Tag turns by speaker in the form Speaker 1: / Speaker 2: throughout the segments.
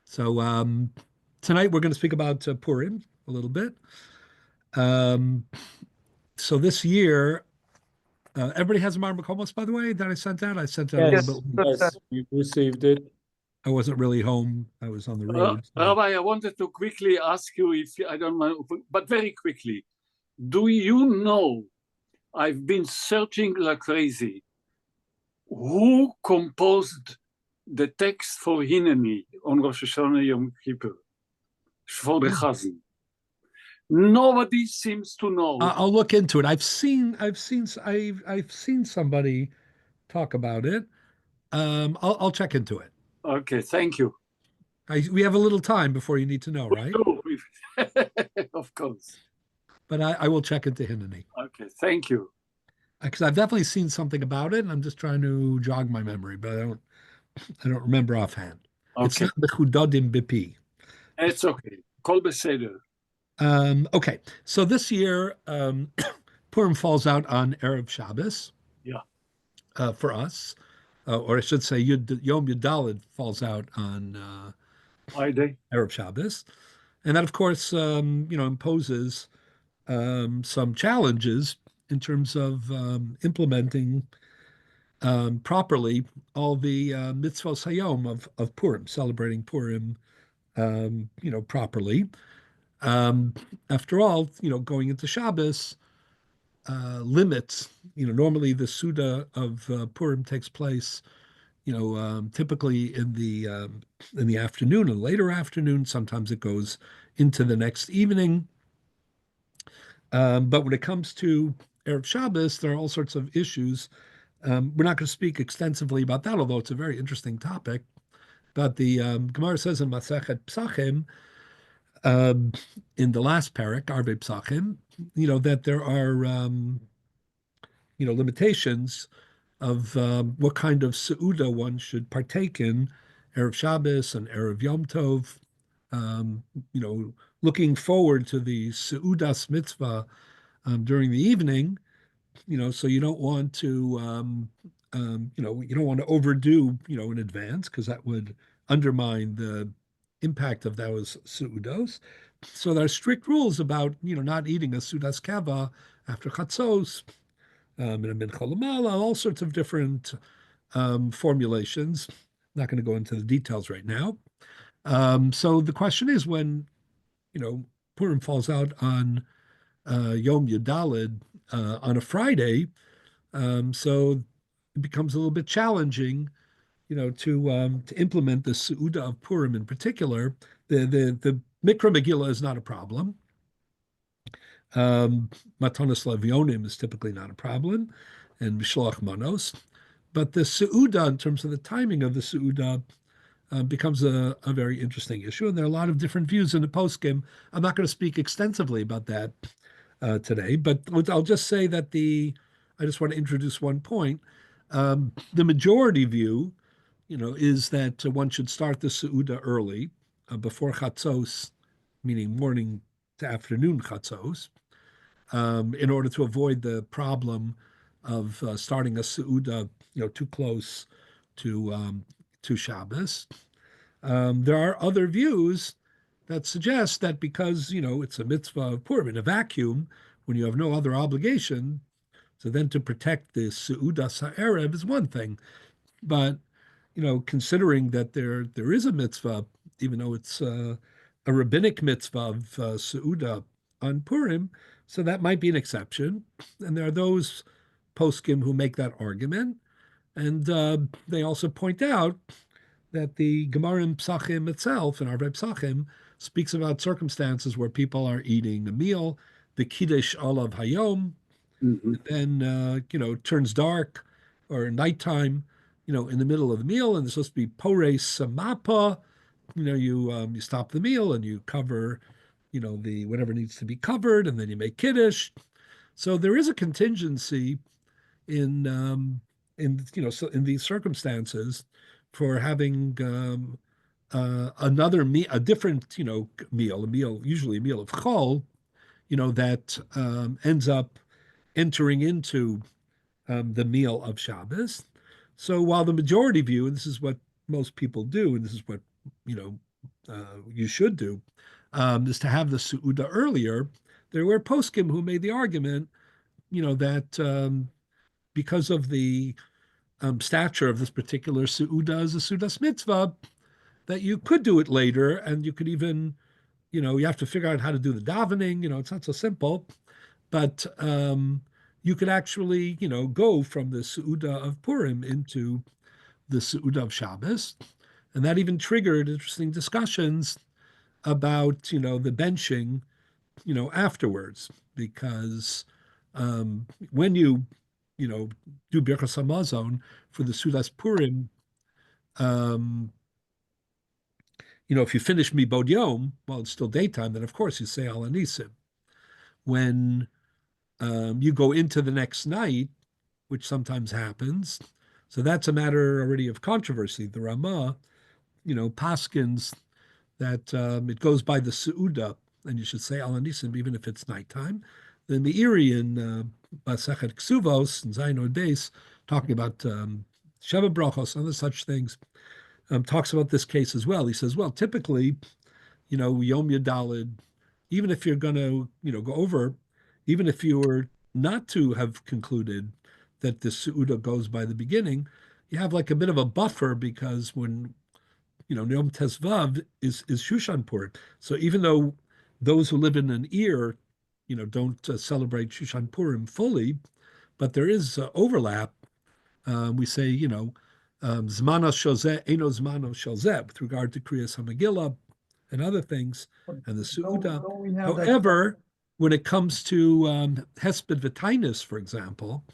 Speaker 1: So tonight we're going to speak about Purim a little bit. Um, so this year, everybody has a Mar Makomos, by the way, that I sent out. I sent out a little
Speaker 2: Yes,
Speaker 1: bit.
Speaker 2: yes, we've received it.
Speaker 1: I wasn't really home. I was on the road.
Speaker 2: Rabbi, I wanted to quickly ask you if I don't know, but very quickly. Do you know? I've been searching like crazy. Who composed the text for Hineni on Rosh Hashanah Yom Kippur for the Chazan? Nobody seems to know.
Speaker 1: I'll look into it. I've seen somebody talk about it. I'll check into it.
Speaker 2: Okay, thank you.
Speaker 1: We have a little time before you need to know, right?
Speaker 2: Of course.
Speaker 1: But I will check into Hineni.
Speaker 2: Okay, thank you.
Speaker 1: Because I've definitely seen something about it, and I'm just trying to jog my memory, but I don't remember offhand. It's
Speaker 2: Okay,
Speaker 1: not the Chudadim Bipi.
Speaker 2: it's okay. Kol beseder.
Speaker 1: Okay, so this year, Purim falls out on Erev Shabbos
Speaker 2: Yeah.
Speaker 1: for us, or I should say, Yom Yudalid falls out on
Speaker 2: Friday.
Speaker 1: Erev Shabbos, and that, of course, imposes some challenges in terms of implementing properly all the mitzvos hayom of Purim, celebrating Purim, properly. After all, going into Shabbos limits. Normally the Suda of Purim takes place, typically in the afternoon and later afternoon. Sometimes it goes into the next evening. But when it comes to Erev Shabbos, there are all sorts of issues. We're not going to speak extensively about that, although it's a very interesting topic. But the Gemara says in Masechet Psachim, in the last parak, Arve Psachim, that there are, limitations of what kind of Seuda one should partake in, Erev Shabbos and Erev Yom Tov. Um, you know, Looking forward to the Seudas mitzvah during the evening, so you don't want to, you don't want to overdo, in advance because that would undermine the impact of those seudos. So there are strict rules about, not eating a sudas kava after chatzos, and a min cholamala, all sorts of different formulations. Not going to go into the details right now. So the question is when, Purim falls out on Yom Yudalid on a Friday, so it becomes a little bit challenging, to implement the Seuda of Purim in particular. The Mikra Megillah is not a problem. Matanos Levionim is typically not a problem, and Mishloach Manos. But the Seuda, in terms of the timing of the Seuda, becomes a very interesting issue. And there are a lot of different views in the poskim. I'm not going to speak extensively about that today, but I'll just say that I just want to introduce one point. The majority view, is that one should start the Seuda early, before Chatzos, meaning morning to afternoon Chatzos, in order to avoid the problem of starting a Seuda, too close to Shabbos. There are other views that suggest that because, it's a mitzvah of Purim in a vacuum, when you have no other obligation, so then to protect the Seudas HaErev is one thing. But, considering that there is a mitzvah, even though it's a rabbinic mitzvah of Seuda on Purim, so that might be an exception. And there are those poskim who make that argument. And they also point out that the Gemara in Psachim itself, in Arvei Psachim, speaks about circumstances where people are eating a meal, the Kiddush Olav Hayom, and then, it turns dark or nighttime, in the middle of the meal, and there's supposed to be Pores Samapa. You stop the meal and you cover, the whatever needs to be covered, and then you make Kiddush. So there is a contingency so in these circumstances for having a different, meal, usually a meal of chol, that ends up entering into the meal of Shabbos. So while the majority view, and this is what most people do, and this is what, you should do, is to have the Su'uda earlier. There were poskim who made the argument, that because of the stature of this particular Su'uda as a Su'udas mitzvah, that you could do it later, and you could even, you have to figure out how to do the davening. It's not so simple, but you could actually, go from the Su'uda of Purim into the Su'uda of Shabbos. And that even triggered interesting discussions about, the benching, afterwards, because when do Birchas Hamazon for the Sudas Purim, if you finish Mibod Yom, well, it's still daytime, then of course you say Al Anisim. When you go into the next night, which sometimes happens, so that's a matter already of controversy. The Ramah, paskins that it goes by the Su'uda, and you should say Al Anisim even if it's nighttime. The Meiri in Masechet Ksuvos and Zayin Beis, talking about Sheva Brachos, other such things, talks about this case as well. He says, well, typically, Yom Yadalid, even if you're going to, go over, even if you were not to have concluded that the Su'uda goes by the beginning, you have like a bit of a buffer, because when, Yom Tesvav is Shushan Purim. So even though those who live in an ear, don't celebrate Shushan Purim fully, but there is overlap. We say, Zmano Shozeh, Eno Zmano Shozeh, with regard to Kriyas HaMegillah and other things, and the Su'uda.
Speaker 3: Don't we have that?
Speaker 1: However, when it comes to Hesped V'Tainus, for example,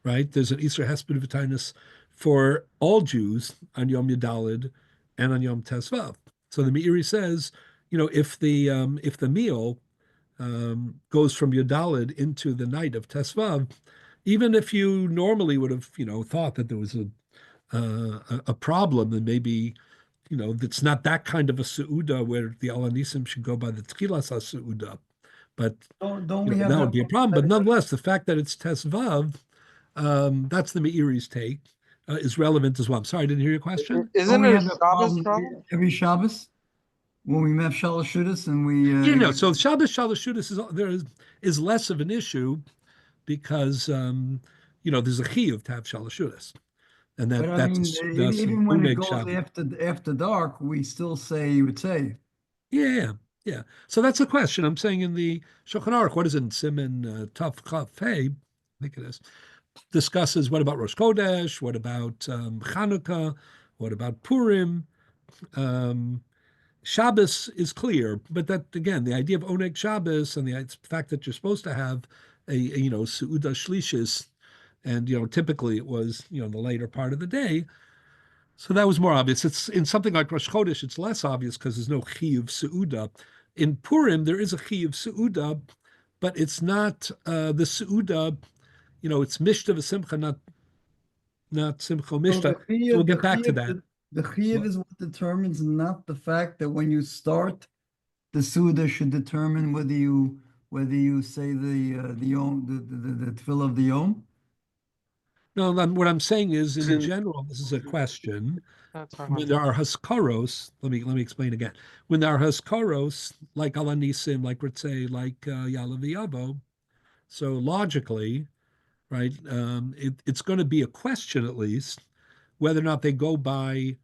Speaker 1: right, there's an Isra Hesped V'Tainus for all Jews on Yom Yadalid and on Yom Tesvav. So the Meiri says, if the meal goes from Yadalid into the night of Tesvav, even if you normally would have, thought that there was a problem, and maybe, it's not that kind of a Su'uda where the Al Anisim should go by the Tchilas HaSu'uda, but
Speaker 3: Don't we have
Speaker 1: that would be a problem. But nonetheless, the fact that it's Tesvav, that's the Meiri's take, is relevant as well. I'm sorry, I didn't hear your question.
Speaker 4: Isn't it a Shabbos problem?
Speaker 3: Every Shabbos when we have Shalashudas and we
Speaker 1: So Shabbos Shalashudas there is less of an issue, because there's a chiyuv to have Shalashudas, and
Speaker 3: but I mean, even when it goes
Speaker 1: Shabbos.
Speaker 3: after dark, we still say you would say.
Speaker 1: Yeah. So that's the question. I'm saying in the Shulchan Aruch, what is it in Siman Tav Chaf Hey, I think it is, discusses what about Rosh Chodesh, what about Chanukah, what about Purim. Shabbos is clear, but that, again, the idea of Oneg Shabbos and the fact that you're supposed to have a Su'uda Shlishis, and typically it was in the later part of the day, so that was more obvious. It's in something like Rosh Chodesh, it's less obvious because there's no chiyuv Su'uda. In Purim, there is a chiyuv Su'uda, but it's not the Su'uda. It's Mishta v'Simcha, not Simcha Mishta. So we'll get back to that.
Speaker 3: The chiyuv is what determines, not the fact that when you start, the Su'uda should determine whether you say the Yom, the tefillah of the Yom.
Speaker 1: No, what I'm saying is, in general, this is a question. When there are haskaros, let me explain again. When there are haskaros, like Al Anisim, like Ritzei, like Yalav Yavo, so logically, right, it's going to be a question, at least, whether or not they go by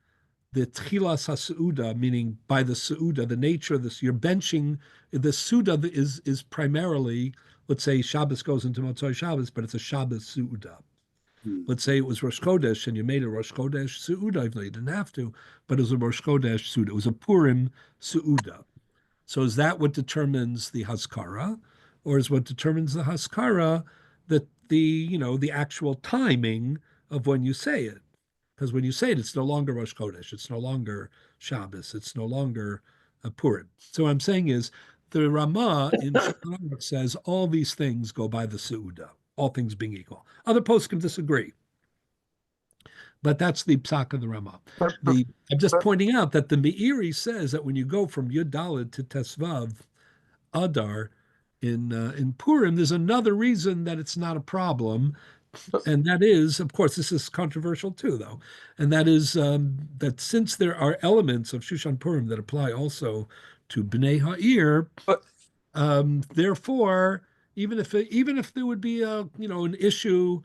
Speaker 1: the Tchilas HaSu'uda, meaning by the Su'uda, the nature of this. You're benching, the Su'uda is primarily, let's say Shabbos goes into Motzai Shabbos, but it's a Shabbos Su'uda. Let's say it was Rosh Chodesh and you made a Rosh Chodesh Su'uda, even though you didn't have to, but it was a Rosh Chodesh Su'uda. It was a Purim Su'uda. So is that what determines the Haskara? Or is what determines the Haskara that the actual timing of when you say it? Because when you say it, it's no longer Rosh Chodesh, it's no longer Shabbos, it's no longer a Purim. So what I'm saying is, the Ramah in Shulchan Aruch says all these things go by the Su'uda, all things being equal. Other posts can disagree, but that's the psak of the Ramah. I'm just pointing out that the Meiri says that when you go from Yud Daled to Tesvav Adar in Purim, there's another reason that it's not a problem, And that is, of course, this is controversial too, though, and that is that since there are elements of Shushan Purim that apply also to Bnei Ha'ir,
Speaker 4: But
Speaker 1: therefore, even if there would be a an issue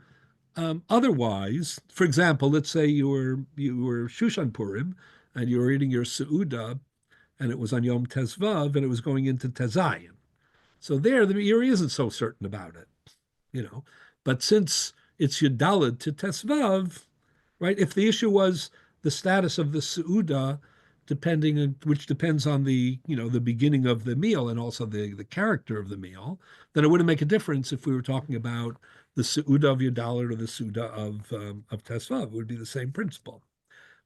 Speaker 1: otherwise, for example, let's say you were Shushan Purim and you were eating your Seuda and it was on Yom Tezvav and it was going into Tezayin. So there, the Meiri isn't so certain about it, you know. But since it's Yudalid to Tesvav, right? If the issue was the status of the Seuda, which depends on the beginning of the meal and also the character of the meal, then it wouldn't make a difference if we were talking about the Seuda of Yudalid or the Seuda of Tesvav. It would be the same principle.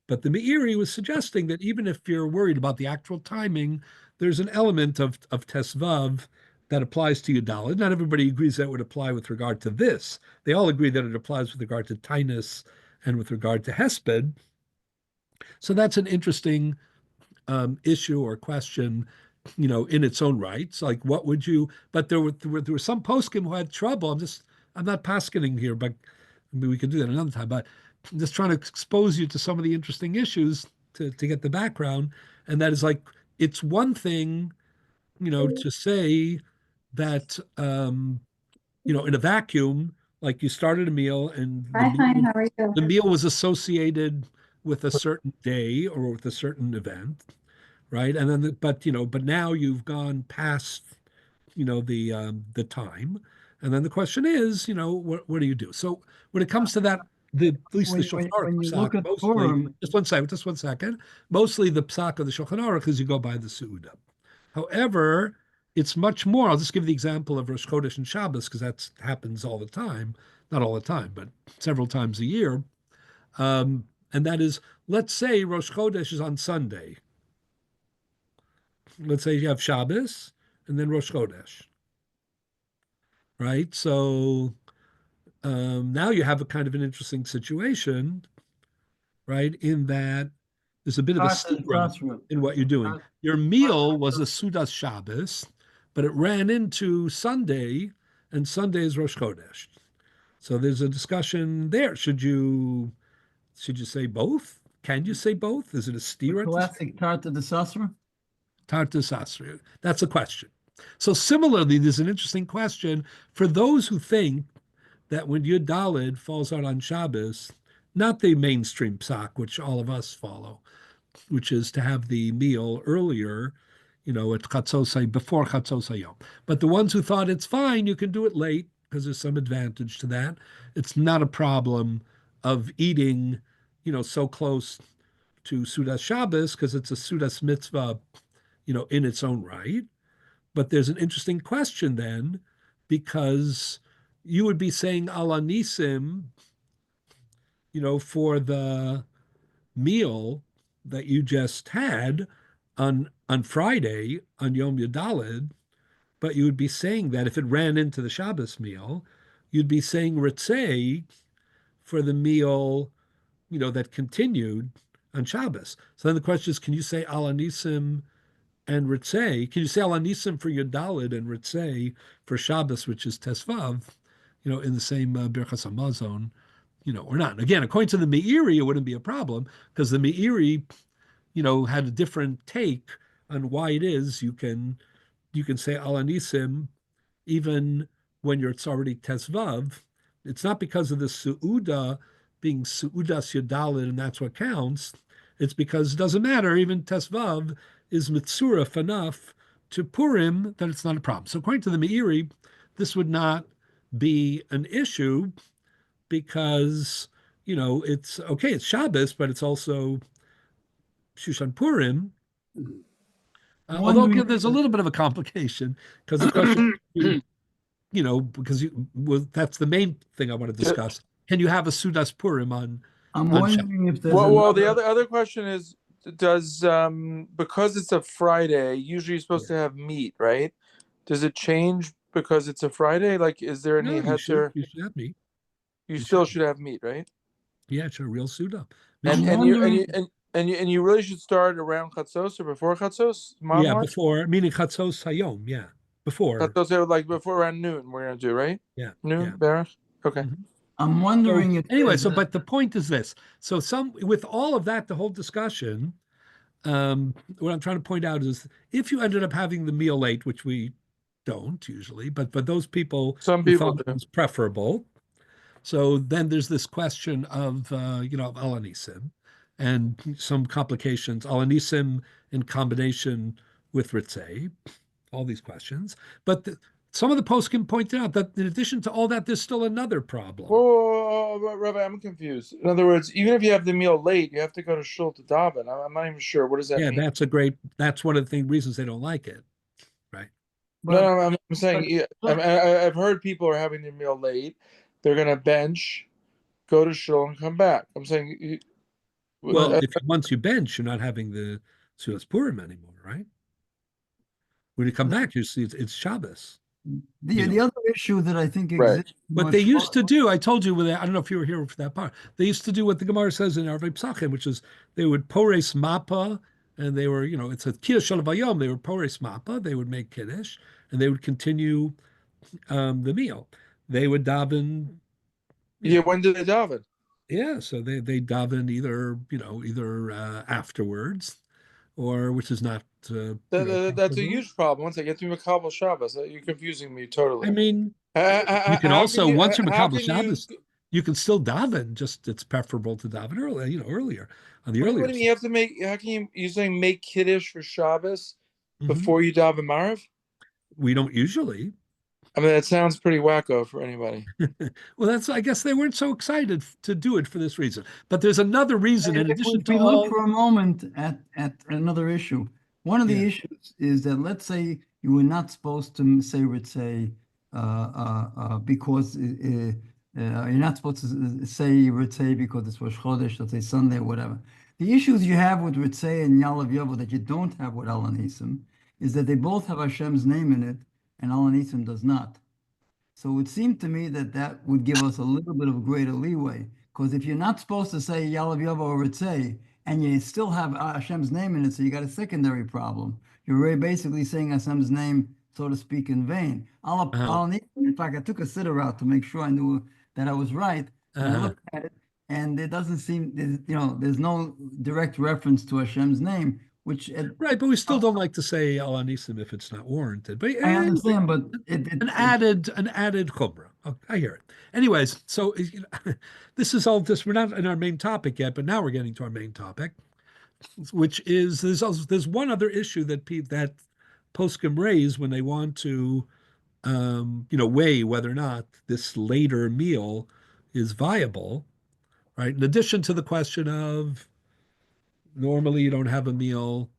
Speaker 1: But the Meiri was suggesting that even if you're worried about the actual timing, there's an element of Tesvav that applies to Yudalid. Not everybody agrees that would apply with regard to this. They all agree that it applies with regard to Tainus and with regard to Hesped. So that's an interesting issue or question, in its own rights. Like, what would you? But there were some poskim who had trouble. I'm not paskening here, but we could do that another time. But I'm just trying to expose you to some of the interesting issues to get the background. And that is like, it's one thing, to say that, in a vacuum, like you started a meal and
Speaker 5: Hi, fine. How are
Speaker 1: the
Speaker 5: you?
Speaker 1: meal was associated with a certain day or with a certain event, right? And then, but now you've gone past, the time, and then the question is, what do you do? So when it comes to that, at least the Shulchan Aruch
Speaker 3: When you
Speaker 1: psak,
Speaker 3: look at
Speaker 1: mostly,
Speaker 3: Purim,
Speaker 1: just one second, mostly the psak of the Shulchan Aruch is you go by the Seuda. However, it's much more. I'll just give the example of Rosh Chodesh and Shabbos because that happens all the time. Not all the time, but several times a year. And that is, let's say Rosh Chodesh is on Sunday. Let's say you have Shabbos and then Rosh Chodesh, right? So now you have a kind of an interesting situation, right? In that there's a bit of a stira in what you're doing. Your meal was a Sudas Shabbos, but it ran into Sunday, and Sunday is Rosh Chodesh. So there's a discussion there. Should you say both? Can you say both? Is it a stira?
Speaker 3: classic Tarta de Sasra?
Speaker 1: Tarta Sasra. That's a question. So similarly, there's an interesting question for those who think that when Yud Dalid falls out on Shabbos, not the mainstream psak, which all of us follow, which is to have the meal earlier, at Chatzos, before Chatzos Hayom. But the ones who thought it's fine, you can do it late because there's some advantage to that. It's not a problem of eating, so close to Sudas Shabbos because it's a Sudas mitzvah, in its own right. But there's an interesting question then, because you would be saying ala nisim, for the meal that you just had on Friday on Yom Yudalid, but you would be saying that if it ran into the Shabbos meal, you'd be saying ritzei for the meal, that continued on Shabbos. So then the question is, can you say ala nisim and ritzei? Can you say ala nisim for Yudalid and ritzei for Shabbos, which is Tesvav, in the same Birchas Hamazon, or not? Again, according to the Meiri, it wouldn't be a problem because the Meiri, had a different take on why it is you can say ala nisim even when it's already Tesvav. It's not because of the Seuda being Seudas Yudalid and that's what counts. It's because it doesn't matter. Even Tesvav is mitzuraf enough to Purim that it's not a problem. So according to the Meiri, this would not be an issue because, it's okay, it's Shabbos, but it's also Shushan Purim. Although there's a little bit of a complication because the question, that's the main thing I want to discuss. Can you have a Sudas Purim on?
Speaker 3: I'm
Speaker 1: on
Speaker 3: wondering if there's
Speaker 4: well, the other question is, does because it's a Friday, usually you're supposed to have meat, right? Does it change because it's a Friday? Like, is there any heter?
Speaker 1: You should have meat.
Speaker 4: You still should have meat, right?
Speaker 1: Yeah, it's a real Suda.
Speaker 4: And you really should start around Chatzos or before Chatzos?
Speaker 1: Yeah, before, meaning Chatzos Hayom, yeah. Before.
Speaker 4: Chatzos, like before around noon, we're going to do, right?
Speaker 1: Yeah.
Speaker 4: Noon,
Speaker 1: yeah.
Speaker 4: Barach? Okay.
Speaker 1: Mhm.
Speaker 3: I'm
Speaker 1: So
Speaker 3: wondering if
Speaker 1: anyway,
Speaker 3: there's
Speaker 1: but the point is this. So with all of that, the whole discussion, what I'm trying to point out is if you ended up having the meal late, which we don't usually, but those people
Speaker 4: Some
Speaker 1: who
Speaker 4: people
Speaker 1: thought it
Speaker 4: do.
Speaker 1: was preferable. So then there's this question of of Alanisim and some complications, Alanisim in combination with Ritzay, all these questions. But some of the poskim pointed out that in addition to all that, there's still another problem.
Speaker 4: Whoa, Rabbi, I'm confused. In other words, even if you have the meal late, you have to go to shul to daven. I'm not even sure. What does that
Speaker 1: Yeah,
Speaker 4: mean?
Speaker 1: that's one of the reasons they don't like it, right?
Speaker 4: No,
Speaker 3: but
Speaker 4: no, I'm saying yeah, I've heard people are having their meal late. They're gonna bench, go to shul, and come back. I'm saying,
Speaker 1: Well, if once you bench, you're not having the Sudas Purim anymore, right? When you come back, you see it's Shabbos
Speaker 3: the
Speaker 1: meal.
Speaker 3: other issue that I think
Speaker 4: right.
Speaker 3: exists
Speaker 1: What they
Speaker 3: much
Speaker 1: used to do, I told you, I don't know if you were here for that part. They used to do what the Gemara says in Arvei Psachim, which is they would pores mappa, and they were, it's a kiddush shalavayom. They were pores mappa. They would make kiddush, and they would continue the meal. They would daven,
Speaker 4: Yeah, when did they daven?
Speaker 1: yeah. So they daven either afterwards, or which is not
Speaker 4: That's a
Speaker 1: preferable.
Speaker 4: huge problem. Once I get to Makabel Shabbos, you're confusing me
Speaker 1: I
Speaker 4: totally.
Speaker 1: mean, you can
Speaker 4: How can
Speaker 1: also
Speaker 4: you?
Speaker 1: once you're
Speaker 4: How
Speaker 1: Makabel
Speaker 4: can you?
Speaker 1: Shabbos, you can still daven. Just it's preferable to daven earlier on the
Speaker 4: What
Speaker 1: earlier
Speaker 4: do you mean?
Speaker 1: side.
Speaker 4: You have to make? How can you? You're saying make kiddush for Shabbos
Speaker 1: Mhm.
Speaker 4: before you daven Mariv?
Speaker 1: We don't usually.
Speaker 4: I mean, that sounds pretty wacko for anybody.
Speaker 1: Well, I guess they weren't so excited to do it for this reason. But there's another reason in addition
Speaker 3: if
Speaker 1: to
Speaker 3: we look
Speaker 1: all.
Speaker 3: for a moment at another issue, one of the
Speaker 1: Yeah.
Speaker 3: issues is that let's say you were not supposed to say Ritzay because you're not supposed to say Ritzay because it's Rosh Chodesh, let's say Sunday or whatever. The issues you have with Ritzay and Yalav Yovo that you don't have with Al Anisim is that they both have Hashem's name in it and Al Anisim does not. So it would seem to me that that would give us a little bit of greater leeway. Because if you're not supposed to say Yalav Yavo or Ritzay, and you still have Hashem's name in it, so you got a secondary problem. You're really basically saying Hashem's name, so to speak, in vain.
Speaker 1: Uh-huh,
Speaker 3: In fact, I took a sitter out to make sure I knew that I was right, and I
Speaker 1: uh-huh.
Speaker 3: looked at it, and it doesn't seem, there's no direct reference to Hashem's name, which
Speaker 1: Right, but we still don't like to say Al Anisim if it's not warranted. But
Speaker 3: I
Speaker 1: anyway,
Speaker 3: understand, but
Speaker 1: an added chumrah. Oh, I hear it. Anyways, so this is all this. We're not in our main topic yet, but now we're getting to our main topic, which is there's one other issue that poskim raise when they want to weigh whether or not this later meal is viable, right? In addition to the question of normally you don't have a meal,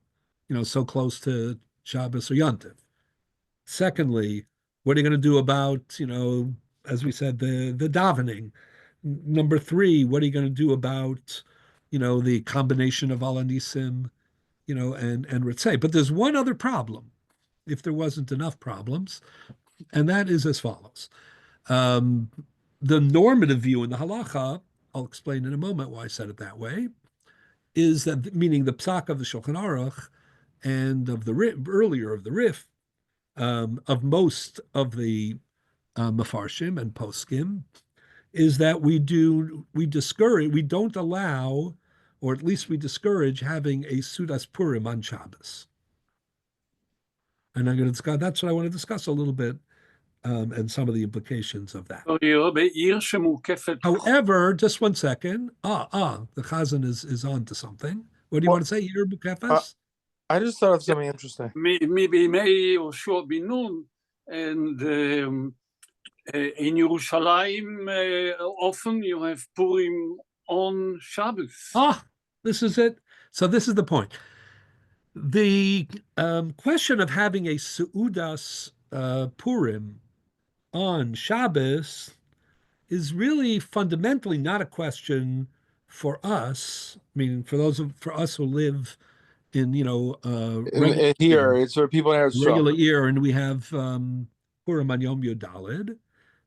Speaker 1: so close to Shabbos or Yontif. Secondly, what are you going to do about, as we said, the davening? Number three, what are you going to do about, the combination of Alanisim, and Ritzay? But there's one other problem, if there wasn't enough problems, and that is as follows. Um, the normative view in the halacha, I'll explain in a moment why I said it that way, is that meaning the psak of the Shulchan Aruch and of the earlier of the Rif, of most of the Mefarshim and Poskim, is that we don't allow, or at least we discourage having a Sudas Purim on Shabbos. And I'm going to discuss, that's what I want to discuss a little bit, and some of the implications of that. However, just one second. The Chazan is on to something. What do you
Speaker 4: Well,
Speaker 1: want to say here,
Speaker 4: uh,
Speaker 1: Bukefes?
Speaker 4: I just thought of something interesting.
Speaker 2: בימי יהושע בן נון, and in Yerushalayim, often you have Purim on Shabbos.
Speaker 1: This is it. So this is the point. The question of having a Seudas Purim on Shabbos is really fundamentally not a question for us. I mean, for us who live in regular
Speaker 4: Here, it's for people in Eretz
Speaker 1: year, and we have Purim on Yom Yodalid,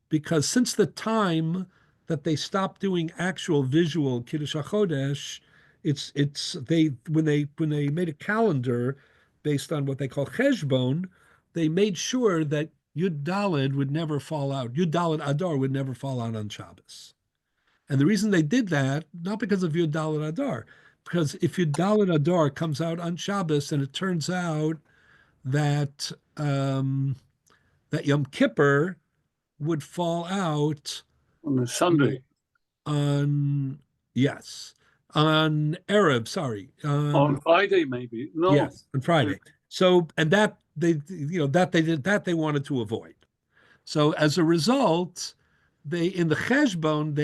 Speaker 1: because since the time that they stopped doing actual visual Kiddush HaChodesh, it's they when they made a calendar based on what they call Cheshbon, they made sure that Yud Dalid would never fall out. Yud Dalid Adar would never fall out on Shabbos. And the reason they did that, not because of Yud Daled Adar, because if Yud Daled Adar comes out on Shabbos and it turns out that that Yom Kippur would fall out
Speaker 2: On a Sunday.
Speaker 1: on, yes, on Arab, sorry,
Speaker 2: On Friday, maybe. No.
Speaker 1: yes, on Friday. So, and that they wanted to avoid. So as a result, in the Cheshbon,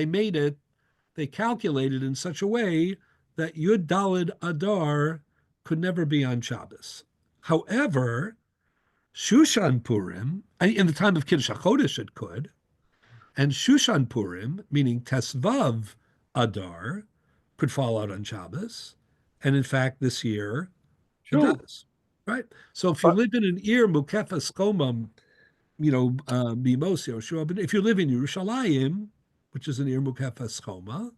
Speaker 1: they calculated in such a way that Yud Daled Adar could never be on Shabbos. However, Shushan Purim, in the time of Kiddush HaChodesh it could, and Shushan Purim, meaning Tesvav Adar, could fall out on Shabbos. And in fact, this year it does. Right? So if you live in an Ir Mukefas Komam, Mimosio, sure. But if you live in Yerushalayim, which is an Ir Mukefas Choma,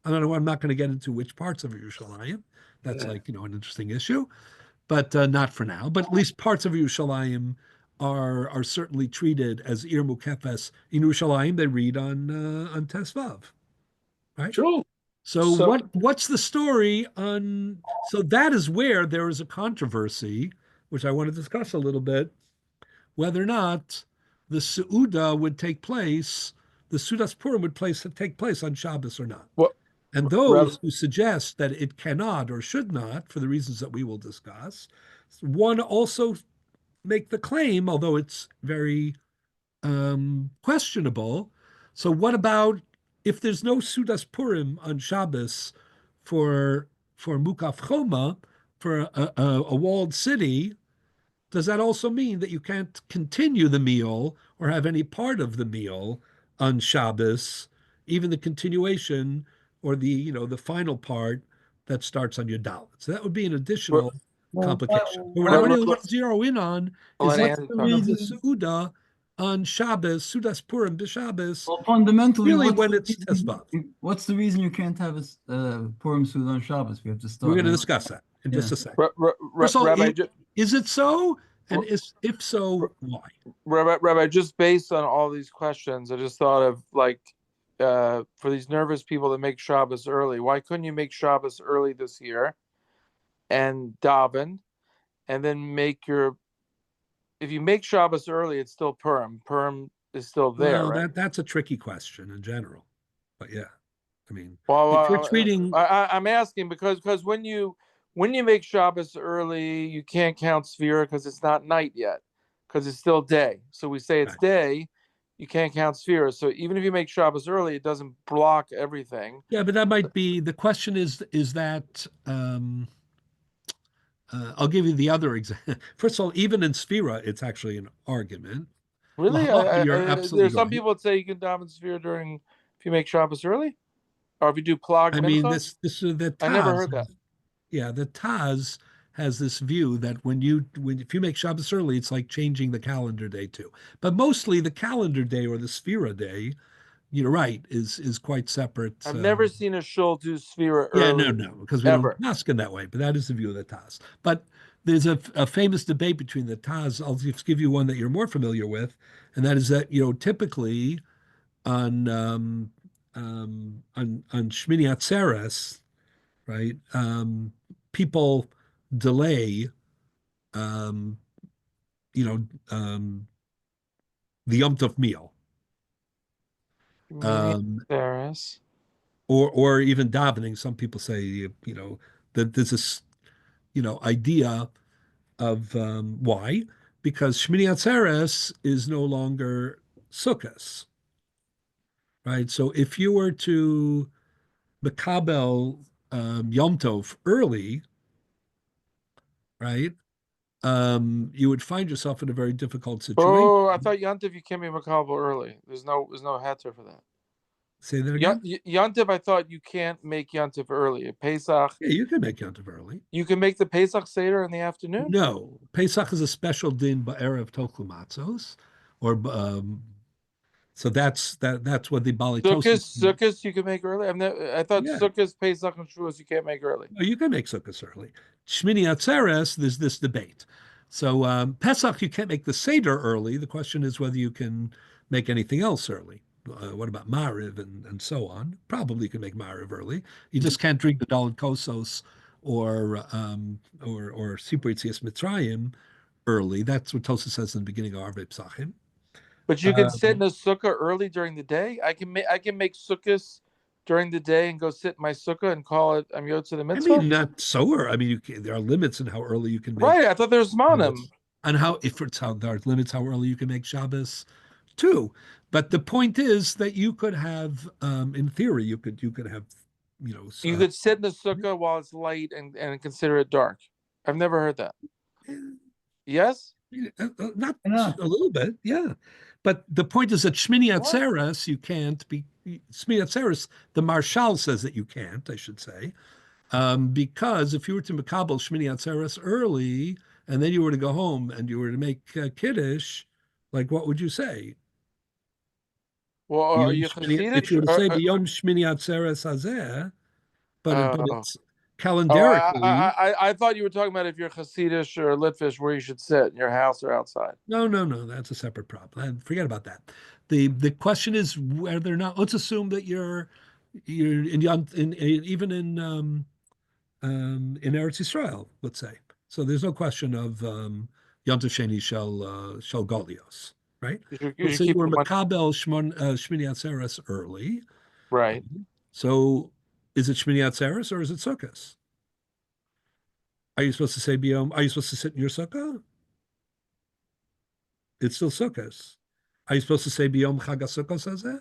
Speaker 1: I'm not going to get into which parts of Yerushalayim. That's an interesting issue, but not for now. But at least parts of Yerushalayim are certainly treated as Ir Mukefas. In Yerushalayim, they read on Tesvav, right?
Speaker 2: Sure.
Speaker 1: So what's the story on? So that is where there is a controversy, which I want to discuss a little bit, whether or not the Seudah would take place, the Seudas Purim would take place on Shabbos or not. And those who suggest that it cannot or should not, for the reasons that we will discuss, one also make the claim, although it's very questionable. So what about if there's no Seudas Purim on Shabbos for Mukaf Choma, for a walled city? Does that also mean that you can't continue the meal or have any part of the meal on Shabbos, even the continuation or the final part that starts on your Dalet? So that would be an additional complication. But what I really want to zero in on is what's the reason of the Seudah on Shabbos, Seudas Purim b'Shabbos.
Speaker 3: Well, fundamentally,
Speaker 1: really when it's Tesvav.
Speaker 3: What's the reason you can't have a Purim Seudah on Shabbos? We have to start.
Speaker 1: We're going to discuss that in just a second.
Speaker 4: Rabbi,
Speaker 1: is it so? And if so, why?
Speaker 4: Rabbi, just based on all these questions, I just thought of for these nervous people that make Shabbos early, why couldn't you make Shabbos early this year and daven, and then if you make Shabbos early, it's still Purim. Purim is still there,
Speaker 1: well,
Speaker 4: right?
Speaker 1: That's a tricky question in general. But yeah, I mean,
Speaker 4: if
Speaker 1: you're treating...
Speaker 4: I'm asking because when you make Shabbos early, you can't count Sphira because it's not night yet, because it's still day. So we say it's day, you can't count Sphira. So even if you make Shabbos early, it doesn't block everything.
Speaker 1: Yeah, but that might be, the question is that, I'll give you the other example. First of all, even in Sphira, it's actually an argument.
Speaker 4: Really?
Speaker 1: You're absolutely
Speaker 4: there's some
Speaker 1: right.
Speaker 4: people that say you can daven Sphira if you make Shabbos early? Or if you do Plag Mincha?
Speaker 1: I mean, the Taz,
Speaker 4: I never heard that.
Speaker 1: Yeah, the Taz has this view that if you make Shabbos early, it's like changing the calendar day too. But mostly the calendar day or the Sphira day, you're right, is quite separate.
Speaker 4: I've never seen a shul do Sphira early.
Speaker 1: Yeah, no, because we don't ask in that way. But that is the view of the Taz. But there's a famous debate between the Taz. I'll just give you one that you're more familiar with, and that is that typically on Shmini Atzeres, right? People delay, the Yom Tov meal, or even davening. Some people say, that there's this, idea of why, because Shmini Atzeres is no longer Sukkos, right? So if you were to Mekabel Yom Tov early, right, you would find yourself in a very difficult situation.
Speaker 4: Oh, I thought Yom Tov you can't be Mekabel early. There's no heter for that.
Speaker 1: Say that again.
Speaker 4: Yom Tov, I thought you can't make Yom Tov early. Pesach.
Speaker 1: Yeah, you can make Yom Tov early.
Speaker 4: You can make the Pesach Seder in the afternoon?
Speaker 1: No. Pesach is a special din ba'erev tochel matzos, or so that's what the Bali
Speaker 4: Sukkos you can make early. I thought Sukkos, Pesach, and Shavuos you can't make early.
Speaker 1: No, you can make Sukkos early. Shmini Atzeres, there's this debate. So Pesach, you can't make the Seder early. The question is whether you can make anything else early. what about Mariv and so on? Probably you can make Mariv early. You just can't drink the Daled Kosos or Sipritzias Mitzrayim early. That's what Tosa says in the beginning of Arvei Psachim.
Speaker 4: But you can sit in a sukkah early during the day. I can make sukkahs during the day and go sit in my sukkah and call it I'm Yotze the
Speaker 1: I
Speaker 4: mitzvah.
Speaker 1: mean, not so early. I mean, there are limits in how early you can make.
Speaker 4: Right. I thought there was manim.
Speaker 1: And how if it's how there are limits how early you can make Shabbos too. But the point is that you could have, in theory, you could have,
Speaker 4: You could sit in the sukkah while it's light and consider it dark. I've never heard that. Yes?
Speaker 1: Not a little bit, yeah. But the point is that Shmini Atzeres, you can't be, Shmini Atzeres, the Marshal says that you can't, I should say, because if you were to Makabel Shmini Atzeres early, and then you were to go home and you were to make Kiddush, like what would you say?
Speaker 4: Well, are you
Speaker 1: If you were to say B'yom Shmini Atzeres Hazeh, but it's calendarically.
Speaker 4: I thought you were talking about if you're Hasidish or Litvish, where you should sit in your house or outside.
Speaker 1: No, that's a separate problem. Forget about that. The question is whether or not. Let's assume that you're even in Eretz Yisrael, let's say. So there's no question of Yom Tov Sheni Shel Golios, right? So you were Makabel Shmini Atzeres early,
Speaker 4: right?
Speaker 1: So is it Shmini Atzeres or is it Sukkos? Are you supposed to say Biyom? Are you supposed to sit in your sukkah? It's still Sukkos. Are you supposed to say Biyom Chag HaSukkos Hazeh?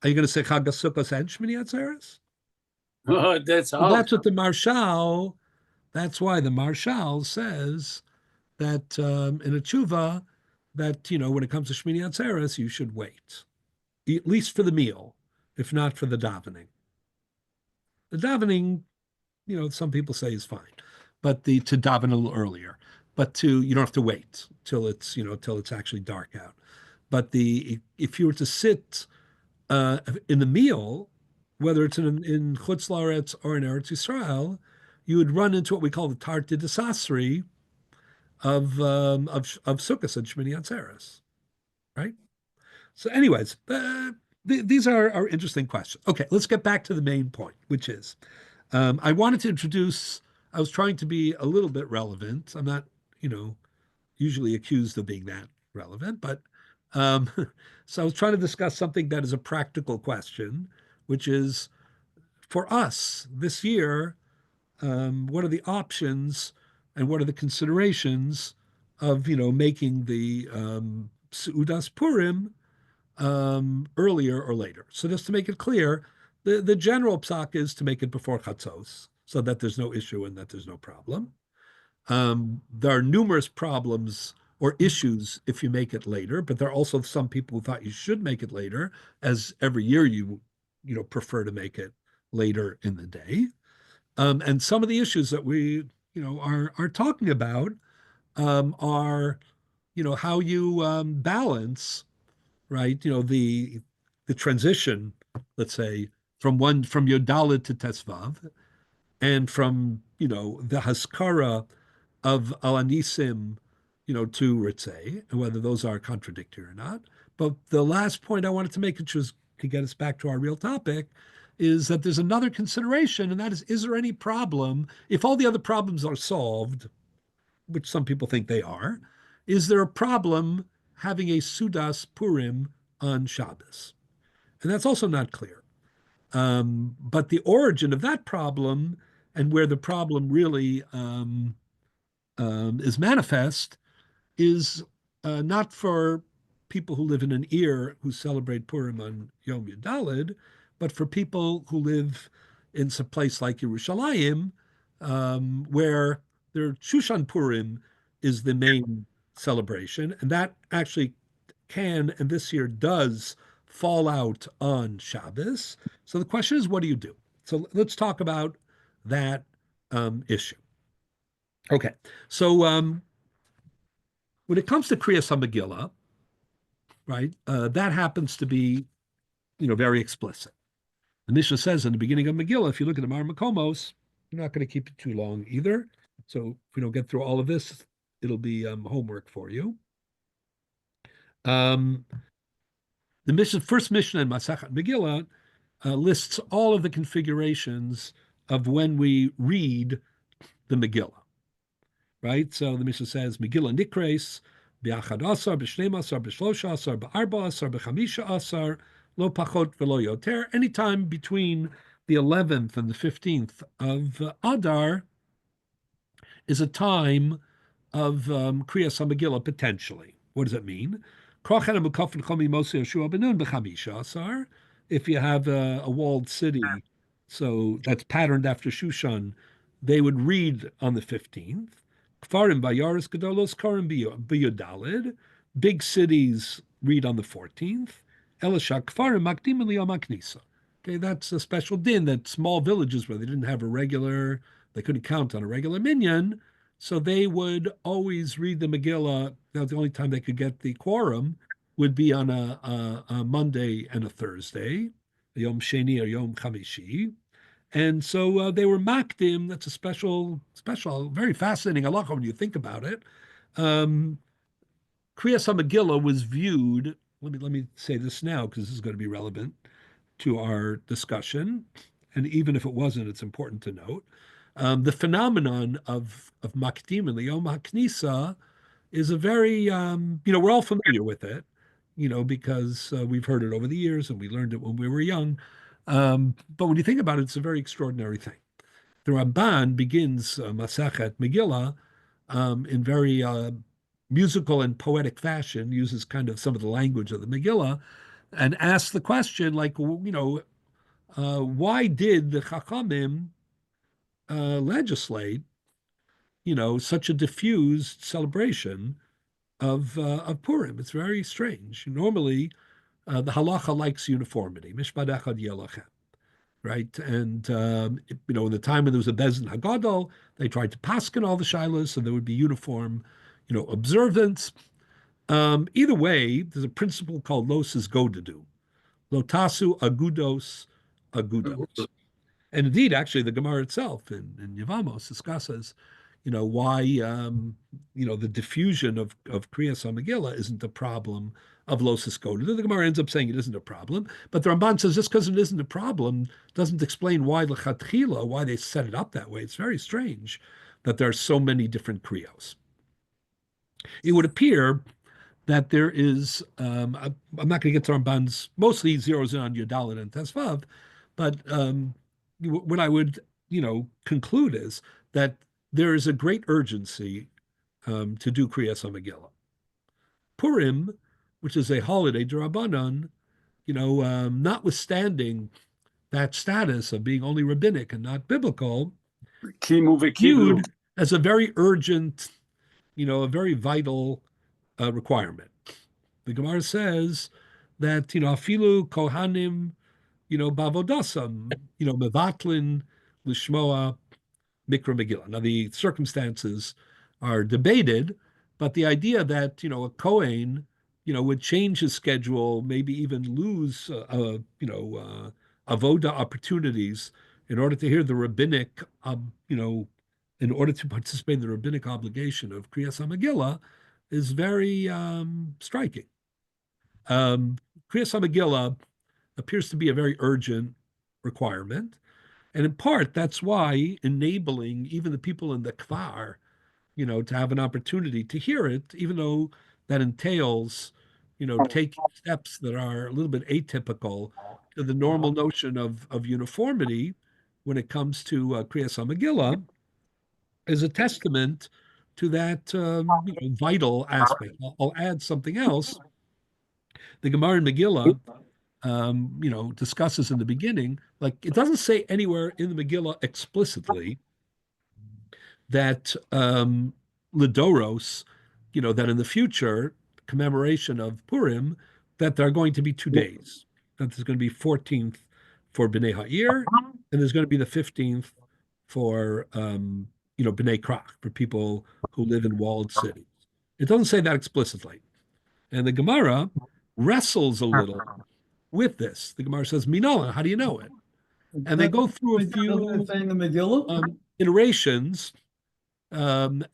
Speaker 1: Are you going to say Chag HaSukkos and Shmini Atzeres?
Speaker 2: Oh, that's
Speaker 1: well, that's what the Marshal. That's why the Marshal says that in a tshuva that when it comes to Shmini Atzeres, you should wait, at least for the meal, if not for the davening. The davening, some people say is fine, but to daven a little earlier. But you don't have to wait till it's till it's actually dark out. But if you were to sit in the meal, whether it's in Chutz La'aretz or in Eretz Yisrael, you would run into what we call the Tarti Desasri of Sukkot and Shmini Atzeres, right? So, anyways, these are interesting questions. Okay, let's get back to the main point, which is I wanted to introduce. I was trying to be a little bit relevant. I'm not, usually accused of being that relevant, but so I was trying to discuss something that is a practical question, which is for us this year, what are the options and what are the considerations of making the Seudas Purim earlier or later? So just to make it clear, the general psak is to make it before Chatzos, so that there's no issue and that there's no problem. There are numerous problems or issues if you make it later, but there are also some people who thought you should make it later, as every year you prefer to make it later in the day. And some of the issues that we are talking about are how you balance, right? The transition, let's say, from Yodalid to Tesvav, and from the Haskara of Alanisim, to Ritzeh, and whether those are contradictory or not. But the last point I wanted to make, which was to get us back to our real topic, is that there's another consideration, and that is there any problem, if all the other problems are solved, which some people think they are, is there a problem having a Sudas Purim on Shabbos? And that's also not clear. But the origin of that problem and where the problem really is manifest is not for people who live in an ear who celebrate Purim on Yom Yudalid, but for people who live in some place like Yerushalayim, where their Shushan Purim is the main celebration, and that actually can, and this year does, fall out on Shabbos. So the question is, what do you do? So let's talk about that issue. Okay, so when it comes to Kriyas HaMegillah, right, that happens to be, very explicit. The Mishnah says in the beginning of Megillah, if you look at the Mar Makomos, you're not going to keep it too long either. So if we don't get through all of this, it'll be homework for you. The first Mishnah in Masachet Megillah lists all of the configurations of when we read the Megillah, right? So the Mishnah says, Megillah Nikres, B'achad Asar, B'shneim Asar, B'shlosha Asar, B'arba Asar, B'chamisha Asar, Lo Pachot V'lo Yoter, anytime between the 11th and the 15th of Adar is a time of Kriyas HaMegillah, potentially. What does it mean? If you have a walled city, so that's patterned after Shushan, they would read on the 15th. Kfarim Bayaris Gedolos Karim Biyodalid. Big cities read on the 14th. Elisha Kfarim Makdim Liyom HaKnisa. Okay, that's a special din that small villages where they didn't have they couldn't count on a regular minyan, so they would always read the Megillah. Now, the only time they could get the quorum would be on a Monday and a Thursday, Yom Sheni or Yom Chamishi. And so they were makdim. That's a special, very fascinating halacha when you think about it. Kriyas HaMegillah was viewed, let me say this now because this is going to be relevant to our discussion. And even if it wasn't, it's important to note. The phenomenon of makdim and Yom HaKnisa is a very, we're all familiar with it, because we've heard it over the years and we learned it when we were young. But when you think about it, it's a very extraordinary thing. The Ramban begins Masachet Megillah in very musical and poetic fashion, uses kind of some of the language of the Megillah, and asks the question, like, why did the Chachamim legislate, such a diffused celebration of Purim? It's very strange. Normally, the halacha likes uniformity, mishpat echad yelachem, right? And in the time when there was a Bezin Hagadol, they tried to paskin all the shilas, so there would be uniform, observance. Either way, there's a principle called los is godadu, lotasu agudos agudos. And indeed, actually, the Gemara itself in Yevamos discusses, why, the diffusion of Kriyas HaMegillah isn't a problem of Losis Kodesh. The Gemara ends up saying it isn't a problem, but the Ramban says just because it isn't a problem doesn't explain why why they set it up that way. It's very strange that there are so many different Kriyos. It would appear that there is, I'm not going to get to Ramban's, mostly zeroes in on Yudalit and Tesvav, but what I would, conclude is that there is a great urgency to do Kriyas HaMegillah. Purim, which is a holiday d'Rabbanan, notwithstanding that status of being only rabbinic and not biblical, viewed as a very urgent, a very vital requirement. The Gemara says that, afilu kohanim, bavodasam, mevatlin lishmoa mikra Megillah. Now, the circumstances are debated, but the idea that, a Kohen, would change his schedule, maybe even lose, avoda opportunities in order to hear the rabbinic, in order to participate in the rabbinic obligation of Kriyas HaMegillah is very striking. Kriyas HaMegillah appears to be a very urgent requirement. And in part, that's why enabling even the people in the Kfar, to have an opportunity to hear it, even though that entails, taking steps that are a little bit atypical to the normal notion of uniformity when it comes to Kriyas HaMegillah, is a testament to that vital aspect. I'll add something else. The Gemara in Megillah, discusses in the beginning, like it doesn't say anywhere in the Megillah explicitly that Lidoros, that in the future commemoration of Purim, that there are going to be 2 days. That there's going to be 14th for Bnei Ha'ir, and there's going to be the 15th for Bnei Krach, for people who live in walled cities. It doesn't say that explicitly. And the Gemara wrestles a little with this. The Gemara says, Minala, how do you know it? And they go through a few iterations, and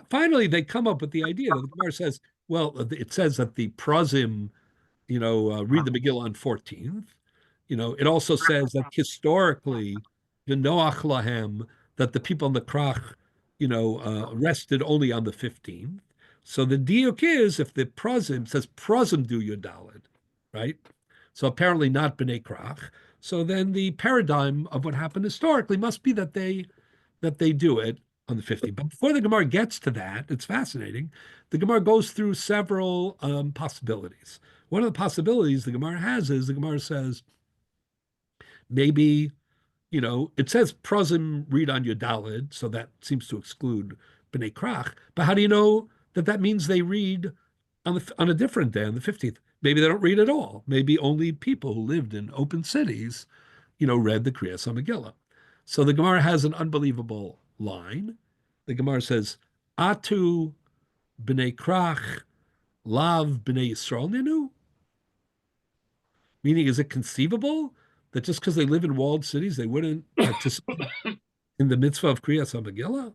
Speaker 1: finally they come up with the idea that the Gemara says, well, it says that the Prazim read the Megillah on 14th. It also says that historically, the Noach Lahem, that the people in the Krach, rested only on the 15th. So the diuk is if the prozim says prozim do Yudalid, right? So apparently not B'nai Krach. So then the paradigm of what happened historically must be that they do it on the 15th. But before the Gemara gets to that, it's fascinating. The Gemara goes through several possibilities. One of the possibilities the Gemara has is the Gemara says maybe, it says prozim read on Yudalid, so that seems to exclude B'nai Krach. But how do you know that means they read on a different day, on the 15th? Maybe they don't read at all. Maybe only people who lived in open cities, read the Kriyas HaMegillah. So the Gemara has an unbelievable line. The Gemara says, Atu b'nei Krach lav b'nei Yisrael ninu? Meaning, is it conceivable that just because they live in walled cities, they wouldn't participate in the mitzvah of Kriyas HaMegillah?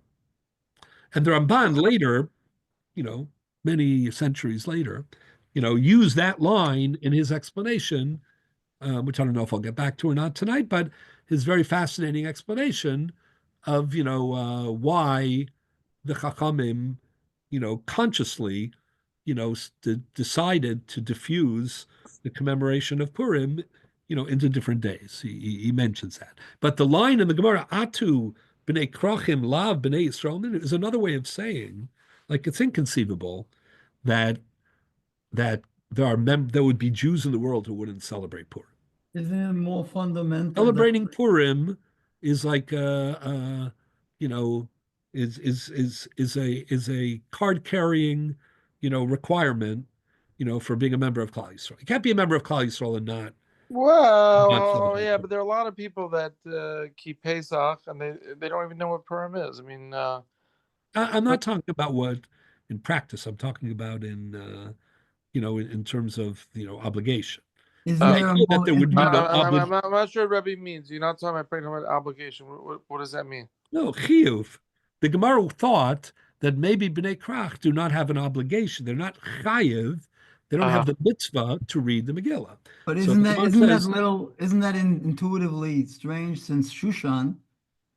Speaker 1: And the Ramban later, many centuries later, used that line in his explanation, which I don't know if I'll get back to or not tonight, but his very fascinating explanation of, why the Chachamim, consciously, decided to diffuse the commemoration of Purim, into different days. He mentions that. But the line in the Gemara, Atu b'nei Krachim lav b'nei Yisrael, is another way of saying, like, it's inconceivable that there would be Jews in the world who wouldn't celebrate Purim.
Speaker 3: Isn't it more fundamental?
Speaker 1: Celebrating Purim is like is a card carrying requirement for being a member of Klal Yisrael. You can't be a member of Klal Yisrael and not.
Speaker 4: Well, yeah, but there are a lot of people that keep Pesach and they don't even know what Purim is. I mean,
Speaker 1: I'm not talking about what in practice. I'm talking about in terms of obligation.
Speaker 3: Isn't there
Speaker 1: that there would be no
Speaker 4: I'm not sure what Rabbi means. You're not talking about obligation. What does that mean?
Speaker 1: No, chiyuv. The Gemara thought that maybe B'nai Krach do not have an obligation. They're not chayiv. They don't have the mitzvah to read the Megillah.
Speaker 3: But isn't that intuitively strange, since Shushan,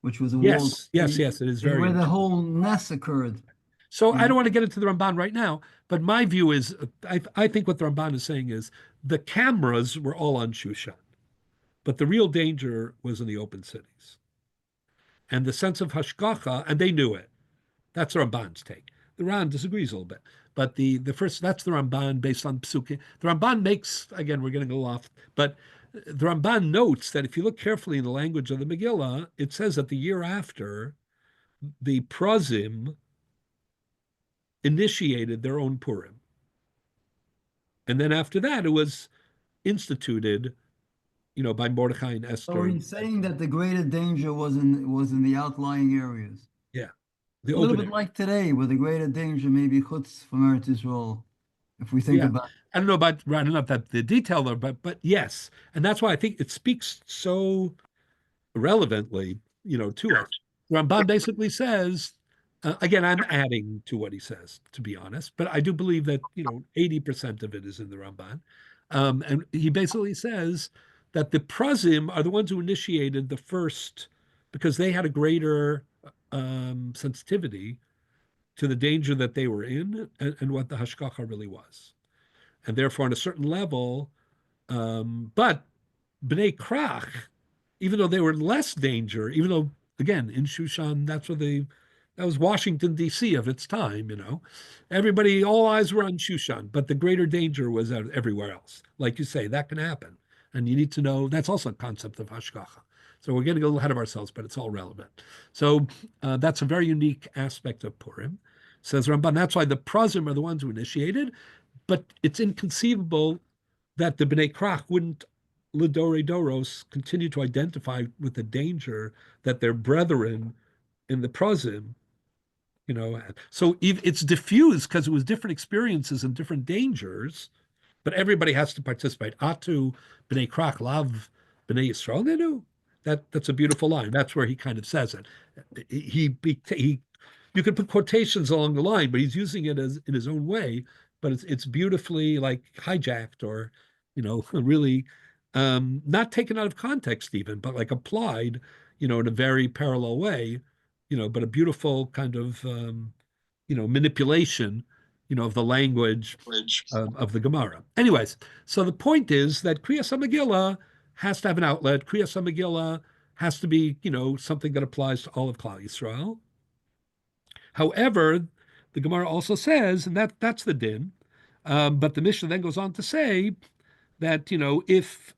Speaker 3: which was a
Speaker 1: yes, it is very
Speaker 3: where the whole mess occurred.
Speaker 1: So I don't want to get into the Ramban right now, but my view is, I think what the Ramban is saying is the cameras were all on Shushan, but the real danger was in the open cities. And the sense of hashgacha, and they knew it. That's the Ramban's take. The Ran disagrees a little bit, but the first, that's the Ramban based on Psukim. The Ramban makes, again, we're getting a little off, but the Ramban notes that if you look carefully in the language of the Megillah, it says that the year after, the Prozim initiated their own Purim. And then after that, it was instituted, by Mordechai and Esther.
Speaker 3: So he's saying that the greater danger was in the outlying areas.
Speaker 1: Yeah.
Speaker 3: A little bit like today, where the greater danger may be chutz from Eretz Yisrael, if we think about it.
Speaker 1: I don't know about the detail there, but yes. And that's why I think it speaks so relevantly, to us. Ramban basically says, again, I'm adding to what he says, to be honest, but I do believe that, 80% of it is in the Ramban. And he basically says that the Prozim are the ones who initiated the first, because they had a greater sensitivity to the danger that they were in and what the hashgacha really was. And therefore, on a certain level, but B'nai Krach, even though they were in less danger, even though, again, in Shushan, that was Washington, D.C. of its time, Everybody, all eyes were on Shushan, but the greater danger was everywhere else. Like you say, that can happen. And you need to know, that's also a concept of hashgacha. So we're getting a little ahead of ourselves, but it's all relevant. So that's a very unique aspect of Purim. Says Ramban, that's why the Prozim are the ones who initiated, but it's inconceivable that the B'nai Krach wouldn't, L'dorei Doros, continue to identify with the danger that their brethren in the Prozim, so it's diffused because it was different experiences and different dangers, but everybody has to participate. Atu B'nai Krach lav B'nai Yisrael nenu. That's a beautiful line. That's where he kind of says it. He you could put quotations along the line, but he's using it in his own way but it's beautifully like hijacked or, really not taken out of context even, but like applied, in a very parallel way, but a beautiful kind of manipulation, of the language of the Gemara. Anyways, so the point is that Kriyas HaMegillah has to have an outlet. Kriyas HaMegillah has to be, something that applies to all of Klal Yisrael. However, the Gemara also says, and that's the din, but the Mishnah then goes on to say that, if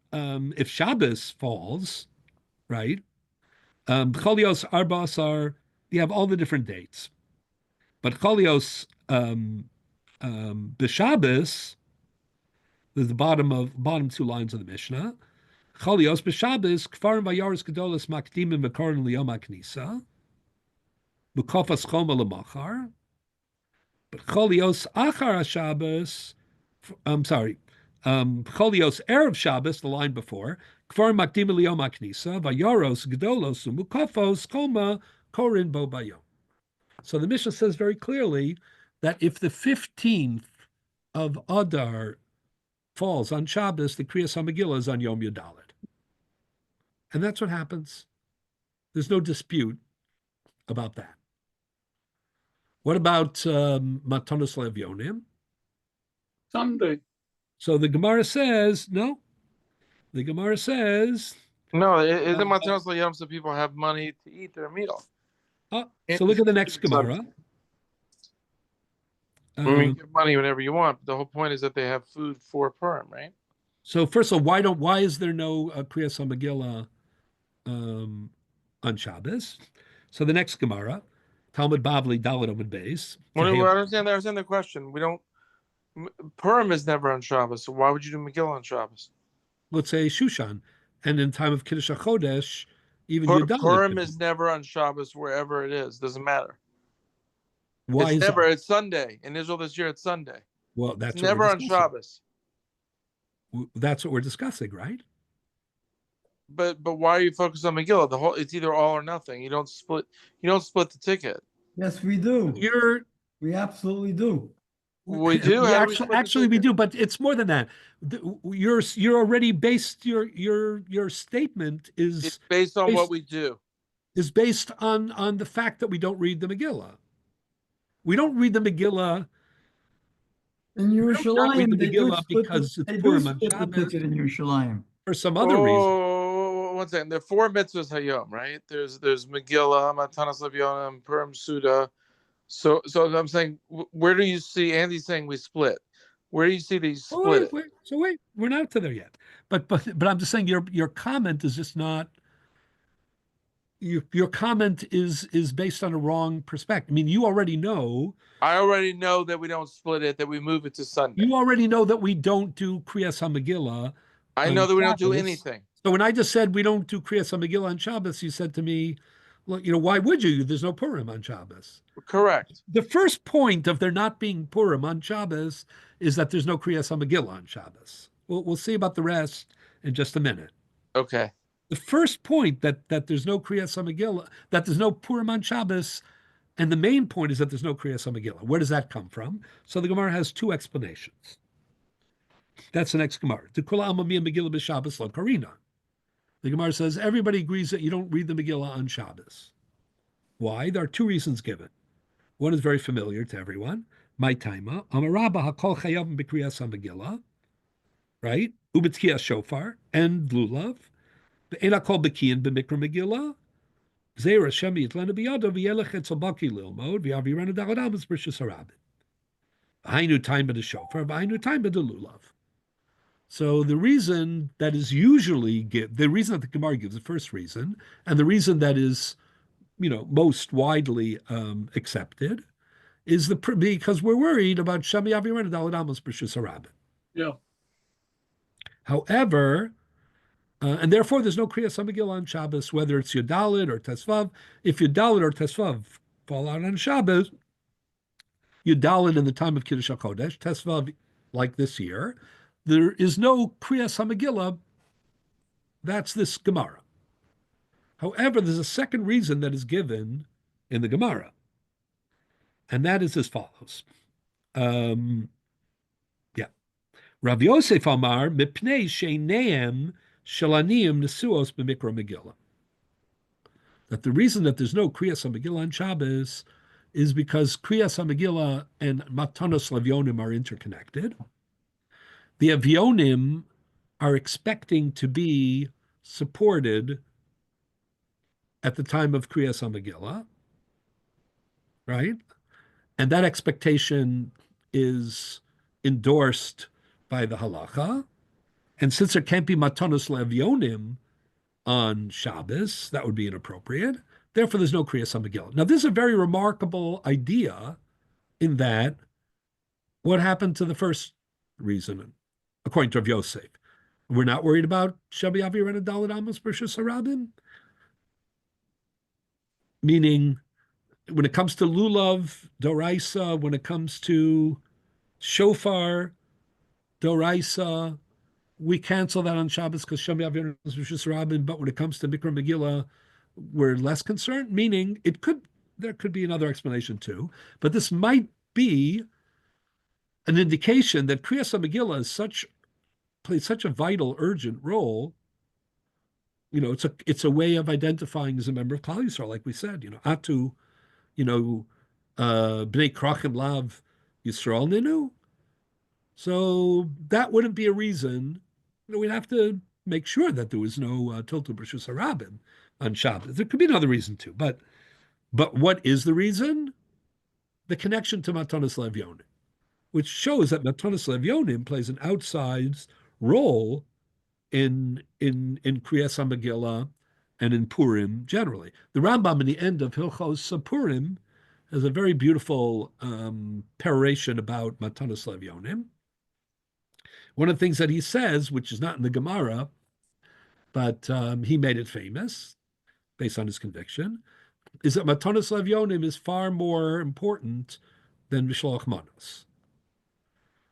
Speaker 1: Shabbos falls, right, Cholios Arba'asar, you have all the different dates. But Cholios B'Shabbos, there's the bottom two lines of the Mishnah. Cholios B'Shabbos, Kfarim Vayaris Gedolos Makdimim V'Korin Liyom HaKnisa, B'Kofas Choma L'Machar, but Cholios Achar HaShabbos, I'm sorry, Cholios Erev Shabbos, the line before, Kfarim Makdimim Liyom HaKnisa, Vayaros Gedolos U'Mukofos Choma Korin Bo Bayom. So the Mishnah says very clearly that if the 15th of Adar falls on Shabbos, the Kriyas HaMegillah is on Yom Yudalet. And that's what happens. There's no dispute about that. What about Matanos Levyonim?
Speaker 2: Sunday.
Speaker 1: So the Gemara says, no. The Gemara says...
Speaker 4: No, isn't Matanos Levyonim so people have money to eat their meal?
Speaker 1: So look at the next Gemara.
Speaker 4: You give money whenever you want. But the whole point is that they have food for Purim, right?
Speaker 1: So first of all, why is there no Kriyas HaMegillah on Shabbos? So the next Gemara, Talmud Bavli Dalet Amud Beis.
Speaker 4: I understand the question. We don't. Purim is never on Shabbos, so why would you do Megillah on Shabbos?
Speaker 1: Let's say Shushan, and in time of Kiddush HaChodesh, even
Speaker 4: Purim is never on Shabbos wherever it is. Doesn't matter.
Speaker 1: Why
Speaker 4: it's
Speaker 1: is
Speaker 4: never?
Speaker 1: that?
Speaker 4: It's Sunday in Israel this year. It's Sunday.
Speaker 1: Well, that's
Speaker 4: it's never on Shabbos.
Speaker 1: That's what we're discussing, right?
Speaker 4: But why are you focused on Megillah? It's either all or nothing. You don't split the ticket.
Speaker 3: Yes, we do. We absolutely do.
Speaker 4: We do.
Speaker 1: Actually, we do, but it's more than that. You're already based. Your statement is
Speaker 4: it's based on what we do.
Speaker 1: Is based on the fact that we don't read the Megillah. We don't read the Megillah.
Speaker 3: In Yerushalayim, they do split
Speaker 1: the
Speaker 3: ticket in Yerushalayim.
Speaker 1: For some other reason.
Speaker 4: One second. There are 4 mitzvahs hayom, right? There's Megillah, Matanos Levyonim, Purim Suda. So I'm saying, where do you see? Andy's saying we split. Where do you see these split?
Speaker 1: Wait, we're not to there yet. But I'm just saying your comment is just not. Your comment is based on a wrong perspective. I mean, you already know.
Speaker 4: I already know that we don't split it, that we move it to Sunday.
Speaker 1: You already know that we don't do Kriyas HaMegillah.
Speaker 4: I know that we don't do anything.
Speaker 1: So when I just said we don't do Kriyas HaMegillah on Shabbos, you said to me, well, why would you? There's no Purim on Shabbos.
Speaker 4: Correct.
Speaker 1: The first point of there not being Purim on Shabbos is that there's no Kriyas HaMegillah on Shabbos. We'll see about the rest in just a minute.
Speaker 4: Okay.
Speaker 1: The first point that there's no Kriyas HaMegillah, that there's no Purim on Shabbos, and the main point is that there's no Kriyas HaMegillah. Where does that come from? So the Gemara has 2 explanations. That's the next Gemara. The Gemara says everybody agrees that you don't read the Megillah on Shabbos. Why? There are 2 reasons given. One is very familiar to everyone. My taima, Amarabba hakol chayavim b'kriyas HaMegillah, right? U'b'tkiya shofar and lulav. Ve'ena kol b'kiyin b'mikra Megillah. Zera Shem yitlenu biyado v'yelech etzel baki lilmod v'yavirenu da'adamas b'rishus harabit. V'hainu time b'de shofar v'hainu time b'de lulav. So the reason that is usually the reason that the Gemara gives, the first reason, and the reason that is, most widely accepted, is because we're worried about Shami Aviren Daladamos B'Shus Harabit.
Speaker 2: Yeah.
Speaker 1: However, and therefore there's no Kriyas HaMegillah on Shabbos, whether it's Yudalit or Tesvav. If Yudalit or Tesvav fall out on Shabbos, Yudalit in the time of Kiddush HaKodesh, Tesvav like this year, there is no Kriyas HaMegillah. That's this Gemara. However, there's a second reason that is given in the Gemara, and that is as follows. Rav Yosef Amar mipnei sheineim shalaniyim nesuos b'mikra Megillah. That the reason that there's no Kriyas HaMegillah on Shabbos is because Kriyas HaMegillah and Matanos Levionim are interconnected. The Avionim are expecting to be supported at the time of Kriyas HaMegillah, right? And that expectation is endorsed by the halacha. And since there can't be Matanos Levionim on Shabbos, that would be inappropriate. Therefore, there's no Kriyas HaMegillah. Now, this is a very remarkable idea in that what happened to the first reason, according to Rav Yosef? We're not worried about Shabbi Avi Ren Dalet Amos Bershus Harabim? Meaning, when it comes to Lulav, Doraisa, when it comes to Shofar, Doraisa, we cancel that on Shabbos because Shabbi Avi Ren Bershus Harabim, but when it comes to Mikra Megillah, we're less concerned, meaning there could be another explanation too, but this might be an indication that Kriyas HaMegillah plays such a vital, urgent role. It's a way of identifying as a member of Klal Yisrael, like we said. Atu, Bnei Krachim Lav Yisrael Ninu. So that wouldn't be a reason. We'd have to make sure that there was no Tiltul B'Reshus Harabim on Shabbos. There could be another reason too, but what is the reason? The connection to Matanos Levionim, which shows that Matanos Levionim plays an outsized role in Kriyas HaMegillah and in Purim generally. The Rambam in the end of Hilchos Purim has a very beautiful peroration about Matanos Levionim. One of the things that he says, which is not in the Gemara, but he made it famous based on his conviction, is that Matanos Levionim is far more important than Mishloach Manos.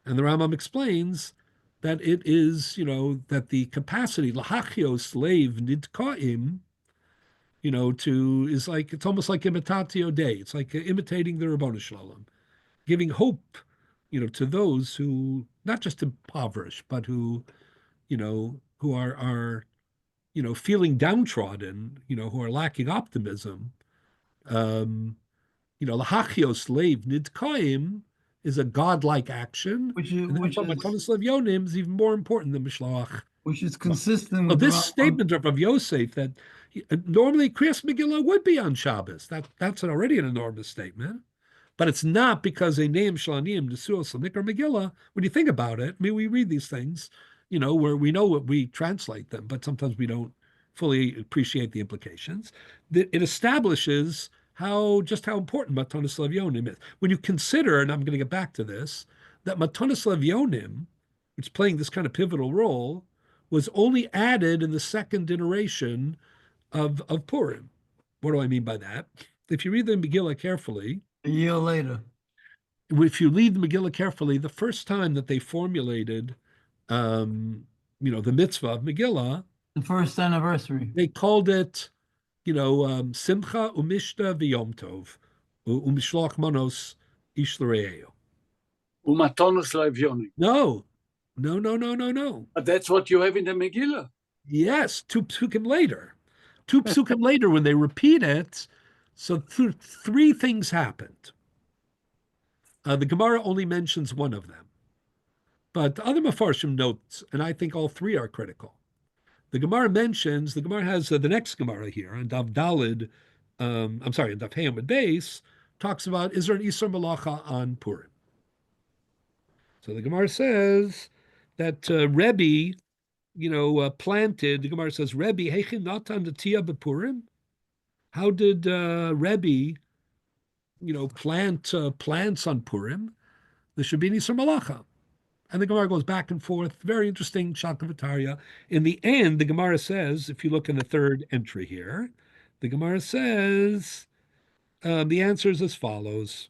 Speaker 1: And the Rambam explains that it is, that the capacity, lahachios leiv nidkaim, it's almost like imitatio Dei. It's like imitating the Rabbanu Shalom, giving hope, to those who, not just impoverished, but who are feeling downtrodden, who are lacking optimism. Lahachios leiv nidkaim is a godlike action, which Matanos Levionim is even more important than Mishloach.
Speaker 3: Which is consistent with
Speaker 1: this statement of Yosef that normally Kriyas Megillah would be on Shabbos. That's already an enormous statement, but it's not because a name Shalanim Nesuos Mikra Megillah. When you think about it, we read these things, where we know what we translate them, but sometimes we don't fully appreciate the implications. It establishes how important Matanos Levionim is. When you consider, and I'm going to get back to this, that Matanos Levionim, which is playing this kind of pivotal role, was only added in the second iteration of Purim. What do I mean by that? If you read the Megillah carefully,
Speaker 3: a year later,
Speaker 1: if you read the Megillah carefully, the first time that they formulated, the mitzvah of Megillah,
Speaker 3: the first anniversary,
Speaker 1: they called it, Simcha umishta v'yom tov, umishloach manos ish l're'ehu.
Speaker 2: Umatanos Levionim.
Speaker 1: No.
Speaker 2: But that's what you have in the Megillah.
Speaker 1: Yes, two psukim later. Two psukim later, when they repeat it, so three things happened. The Gemara only mentions one of them. But the other Mefarshim notes, and I think all three are critical. The Gemara has the next Gemara here, on Dav Dalid, on Dav Hey Amud Beis, talks about, is there an Isur Malacha on Purim? So the Gemara says that Rabbi, planted, the Gemara says, Rabbi, Heichin Natan D'Tia B'Purim? How did Rabbi, plant plants on Purim? There should be an Isur Malacha. And the Gemara goes back and forth. Very interesting Shakavataria. In the end, the Gemara says, if you look in the third entry here, the Gemara says, the answer is as follows.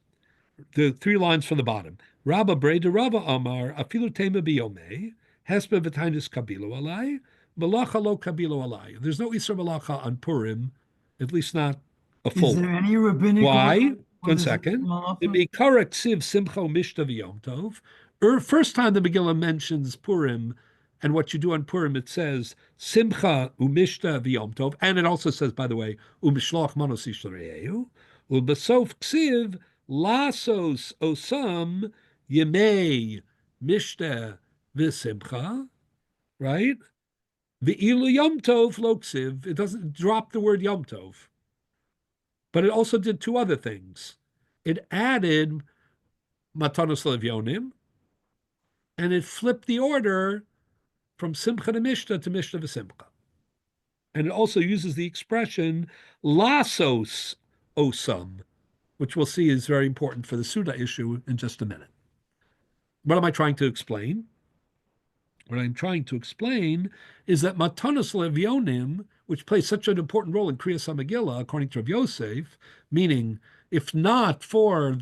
Speaker 1: The 3 lines from the bottom. Rabba Breda Rabba Amar, Afilu Tema Biyome, Hespe V'Tainis Kabilo Alai, Malacha Lo Kabilo Alai. There's no Isur Malacha on Purim, at least not a full.
Speaker 3: Is there any rabbinic?
Speaker 1: Why? 1 second. The Mikara Ksiv Simcha Mishta V'Yom Tov, first time the Megillah mentions Purim and what you do on Purim, it says Simcha umishta v'yom tov, and it also says, by the way, umishloch manos ish l're'ehu, u'besof ksiv lasos osam yemei mishta v'simcha, right? V'ilu yom tov lo ksiv. It doesn't drop the word yom tov, but it also did two other things. It added matanos levyonim, and it flipped the order from Simcha to Mishnah V'Simcha. And it also uses the expression lasos osam, which we'll see is very important for the Suda issue in just a minute. What am I trying to explain? What I'm trying to explain is that Matanos Levyonim, which plays such an important role in Kriyas HaMegillah, according to Rav Yosef, meaning if not for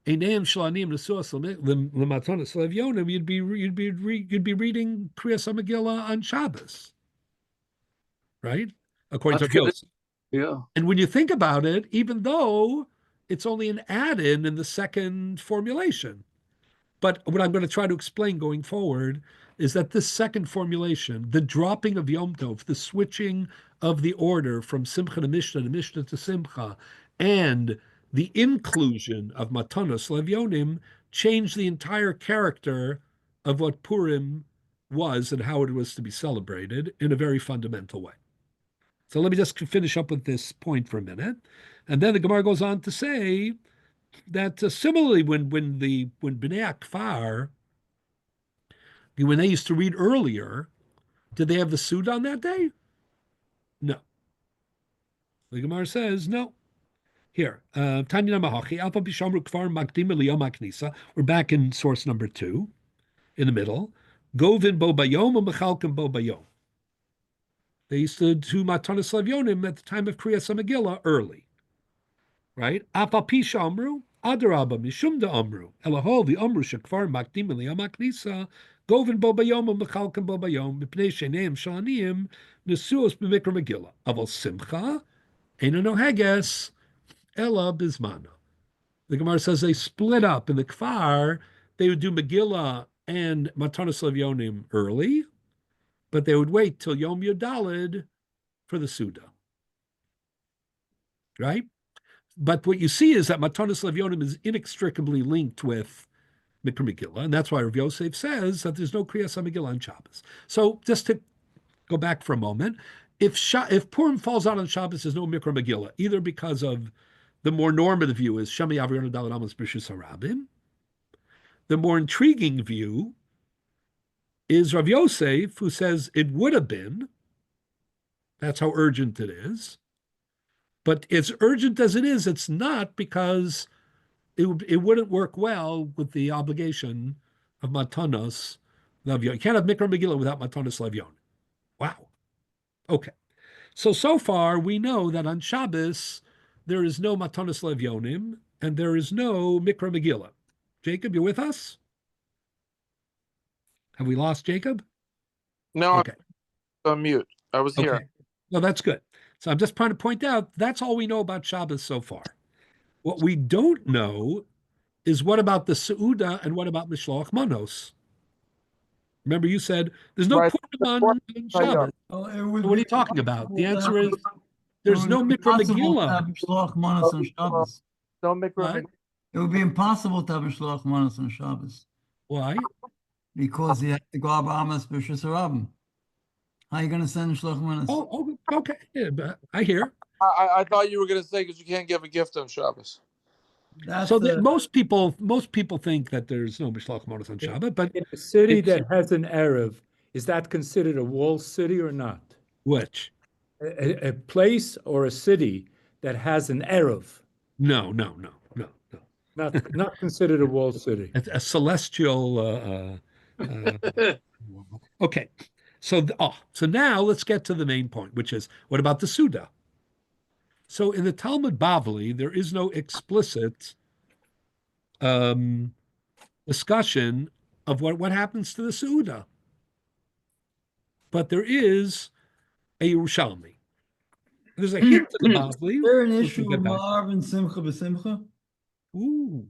Speaker 1: Einayim Shalanim Nesuas L'Matanos Levyonim, you'd be reading Kriyas HaMegillah on Shabbos, right? According to Rav Yosef.
Speaker 2: Yeah.
Speaker 1: And when you think about it, even though it's only an add-in in the second formulation, but what I'm going to try to explain going forward is that this second formulation, the dropping of Yom Tov, the switching of the order from Simcha to Mishnah to Simcha, and the inclusion of Matanos Levyonim changed the entire character of what Purim was and how it was to be celebrated in a very fundamental way. So let me just finish up with this point for a minute. And then the Gemara goes on to say that similarly, when Bnei Akfar, when they used to read earlier, did they have the Suda on that day? No. The Gemara says no. Here, we're back in source number 2, in the middle. Govin bo bayom and mechalkim bo bayom. They used to do Matanos Levyonim at the time of Kriyas HaMegillah early, right? Apa pisha amru, adarabba mishum da amru, elahol the amru shekvar makdim liyom haknisa, govin bo bayom and mechalkim bo bayom, mipnei sheneim shalaniim, nesuos b'mikra Megillah. Aval simcha, eina no heges, ela bizmana. The Gemara says they split up in the Kfar. They would do Megillah and Matanos Levyonim early, but they would wait till Yom Yodalid for the Suda, right? But what you see is that Matanos Levyonim is inextricably linked with Mikra Megillah, and that's why Rav Yosef says that there's no Kriyas HaMegillah on Shabbos. So just to go back for a moment, if Purim falls out on Shabbos, there's no Mikra Megillah, either because of the more normative view is Shemi Avriyonu Daled Amos B'Rishus HaRabim. The more intriguing view is Rav Yosef, who says it would have been. That's how urgent it is. But as urgent as it is, it's not, because it wouldn't work well with the obligation of Matanos Levyon. You can't have Mikra Megillah without Matanos Levyon. Wow. Okay. So far, we know that on Shabbos, there is no Matanos Levyonim, and there is no Mikra Megillah. Jacob, you with us? Have we lost Jacob?
Speaker 4: No,
Speaker 1: okay.
Speaker 4: I'm on mute. I was here.
Speaker 1: Okay. No, that's good. So I'm just trying to point out, that's all we know about Shabbos so far. What we don't know is what about the Seuda and what about Mishloach Manos? Remember you said there's no
Speaker 4: Right.
Speaker 1: Purim on Shabbos.
Speaker 3: Oh,
Speaker 1: What are you talking about? The answer is there's no Mikra Megillah.
Speaker 3: Mishloach Manos on Shabbos.
Speaker 4: No Mikra
Speaker 1: What?
Speaker 4: Megillah.
Speaker 3: It would be impossible to have Mishloach Manos on Shabbos
Speaker 1: Why?
Speaker 3: because you have to go Abrahamas B'Rishus HaRabim. How are you going to send Mishloach Manos?
Speaker 1: Oh, okay. Yeah, but I hear.
Speaker 4: I thought you were going to say because you can't give a gift on Shabbos.
Speaker 3: That's
Speaker 1: So
Speaker 3: the,
Speaker 1: most people think that there's no Mishloach Manos on Shabbat, but
Speaker 5: In a city
Speaker 1: it's-
Speaker 5: that has an Erev, is that considered a walled city or not?
Speaker 1: which?
Speaker 5: A place or a city that has an Erev,
Speaker 1: No.
Speaker 5: not considered a walled city.
Speaker 1: It's a celestial. Okay, so now let's get to the main point, which is what about the Suda? So in the Talmud Bavli, there is no explicit discussion of what happens to the Suda, but there is a Yerushalmi. There's a hint in the Bavli.
Speaker 3: is there an
Speaker 1: which
Speaker 3: issue
Speaker 1: we'll
Speaker 3: of
Speaker 1: get back.
Speaker 3: Ma'av and Simcha B'Simcha?
Speaker 1: Ooh,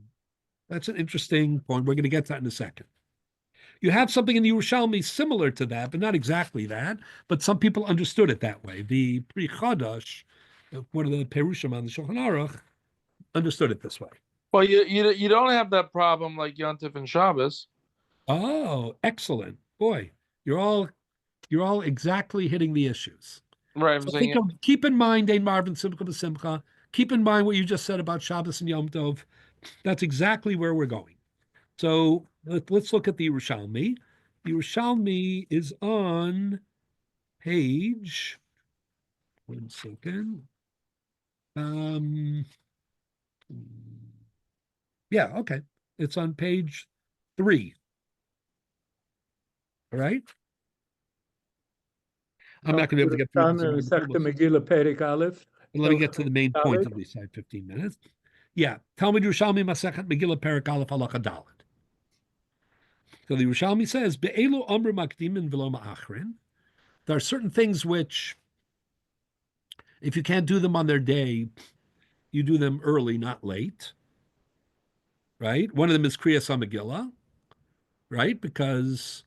Speaker 1: that's an interesting point. We're going to get to that in a second. You have something in the Yerushalmi similar to that, but not exactly that. But some people understood it that way. The Pri Chadash, one of the Perushim on the Shulchan Aruch, understood it this way.
Speaker 4: Well, you don't have that problem like Yontif and Shabbos.
Speaker 1: Oh, excellent. Boy, you're all exactly hitting the issues.
Speaker 4: Right. I'm
Speaker 1: So
Speaker 4: saying
Speaker 1: keep in mind Ein Marvin Simcha B'Simcha. Keep in mind what you just said about Shabbos and Yom Tov. That's exactly where we're going. So let's look at the Yerushalmi. The Yerushalmi is on page, one second. Yeah, okay. It's on page 3. All right. I'm not going to be able to get through this.
Speaker 5: Megillah Perek Aleph.
Speaker 1: But let me get to the main point of these 15 minutes. Yeah. Talmud Yerushalmi Masechet Megillah Perek Aleph Halacha Dalet. So the Yerushalmi says, Be'elu Amr Makdimin V'lo Ma'achrin. There are certain things which, if you can't do them on their day, you do them early, not late. Right? One of them is Kriyas HaMegillah, right? Because,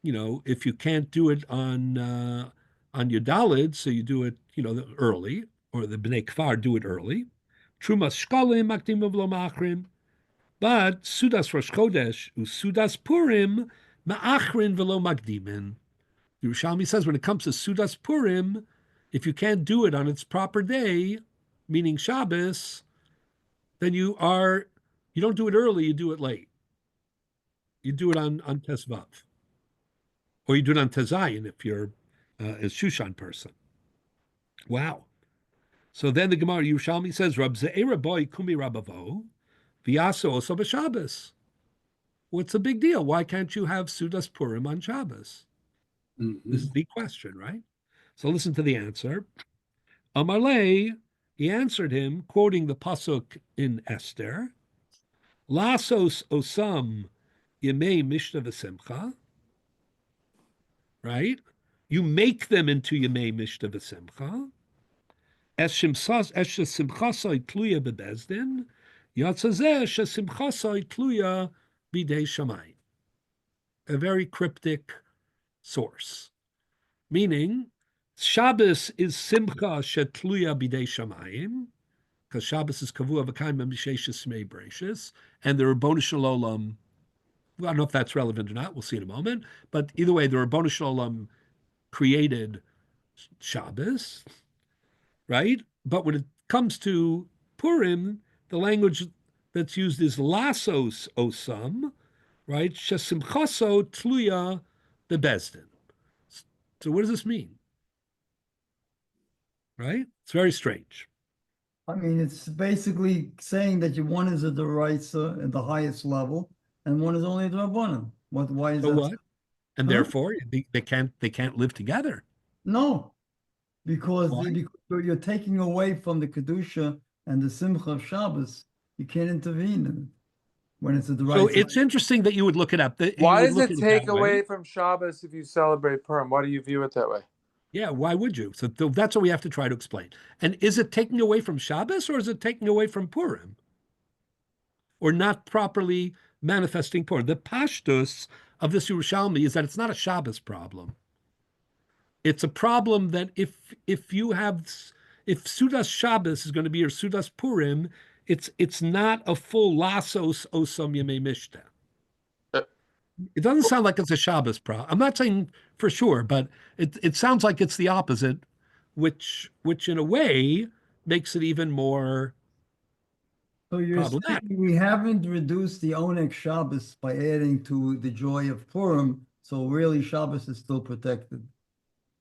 Speaker 1: if you can't do it on your Dalid, so you do it, early, or the Bnei Kfar do it early. Trumas Shkalim Makdim V'lo Ma'achrin. But Sudas Rosh Chodesh, Sudas Purim, Ma'achrin V'lo Makdimin. Yerushalmi says when it comes to Sudas Purim, if you can't do it on its proper day, meaning Shabbos, then you don't do it early, you do it late. You do it on Tesvav. Or you do it on Tezayin if you're a Shushan person. Wow. So then the Gemara Yerushalmi says, Rab Ze'era boy kumi rabavo, v'yaso oso b'Shabbos. What's the big deal? Why can't you have Sudas Purim on Shabbos? Mm-hmm. This is the question, right? So listen to the answer. Amalei, he answered him, quoting the pasuk in Esther, Lasos osam yemei mishna v'simcha, right? You make them into yemei mishna v'simcha. Es simchasoi tluya bebezdin, yatzazeh shesimchasoi tluya bidei shamayim. A very cryptic source, meaning Shabbos is simcha shetluya bidei shamayim, because Shabbos is kavua v'kaim misheishis smei breishis, and the Rabbonu Shalom. I don't know if that's relevant or not. We'll see in a moment. But either way, the Rabbonu Shalom created Shabbos, right? But when it comes to Purim, the language that's used is lasos osam, right? Shesimchaso tluya bebezdin. So what does this mean? Right? It's very strange.
Speaker 3: I mean, it's basically saying that one is a deraisa at the highest level, and one is only a drabanan. Why is
Speaker 1: so
Speaker 3: that?
Speaker 1: What? And therefore, they can't live together.
Speaker 3: No, because you're taking away from the kedusha and the simcha of Shabbos. You can't intervene in it when it's a deraisa.
Speaker 1: So it's interesting that you would look it up.
Speaker 4: Why does it take away from Shabbos if you celebrate Purim? Why do you view it that way?
Speaker 1: Yeah, why would you? So that's what we have to try to explain. And is it taking away from Shabbos or is it taking away from Purim? Or not properly manifesting Purim? The pashtus of this Yerushalmi is that it's not a Shabbos problem. It's a problem that if Sudas Shabbos is going to be your Sudas Purim, it's not a full lasos osam yemei mishta. It doesn't sound like it's a Shabbos problem. I'm not saying for sure, but it sounds like it's the opposite, which in a way makes it even more problematic.
Speaker 3: We haven't reduced the Oneg Shabbos by adding to the joy of Purim, so really Shabbos is still protected.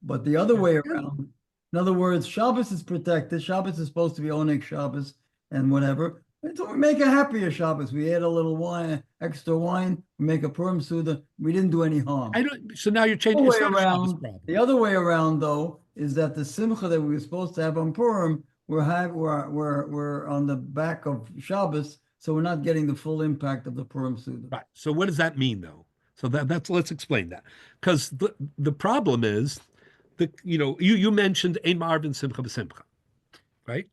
Speaker 3: But the other way around, in other words, Shabbos is protected. Shabbos is supposed to be Oneg Shabbos and whatever. And so we make a happier Shabbos. We add a little wine, extra wine. We make a Purim Suda. We didn't do any harm.
Speaker 1: So now you're changing
Speaker 3: the other way around. The other way around, though, is that the simcha that we were supposed to have on Purim, we're on the back of Shabbos, so we're not getting the full impact of the Purim Suda.
Speaker 1: Right. So what does that mean, though? So let's explain that, because the problem is you mentioned Ein Marvin Simcha B'Simcha, right?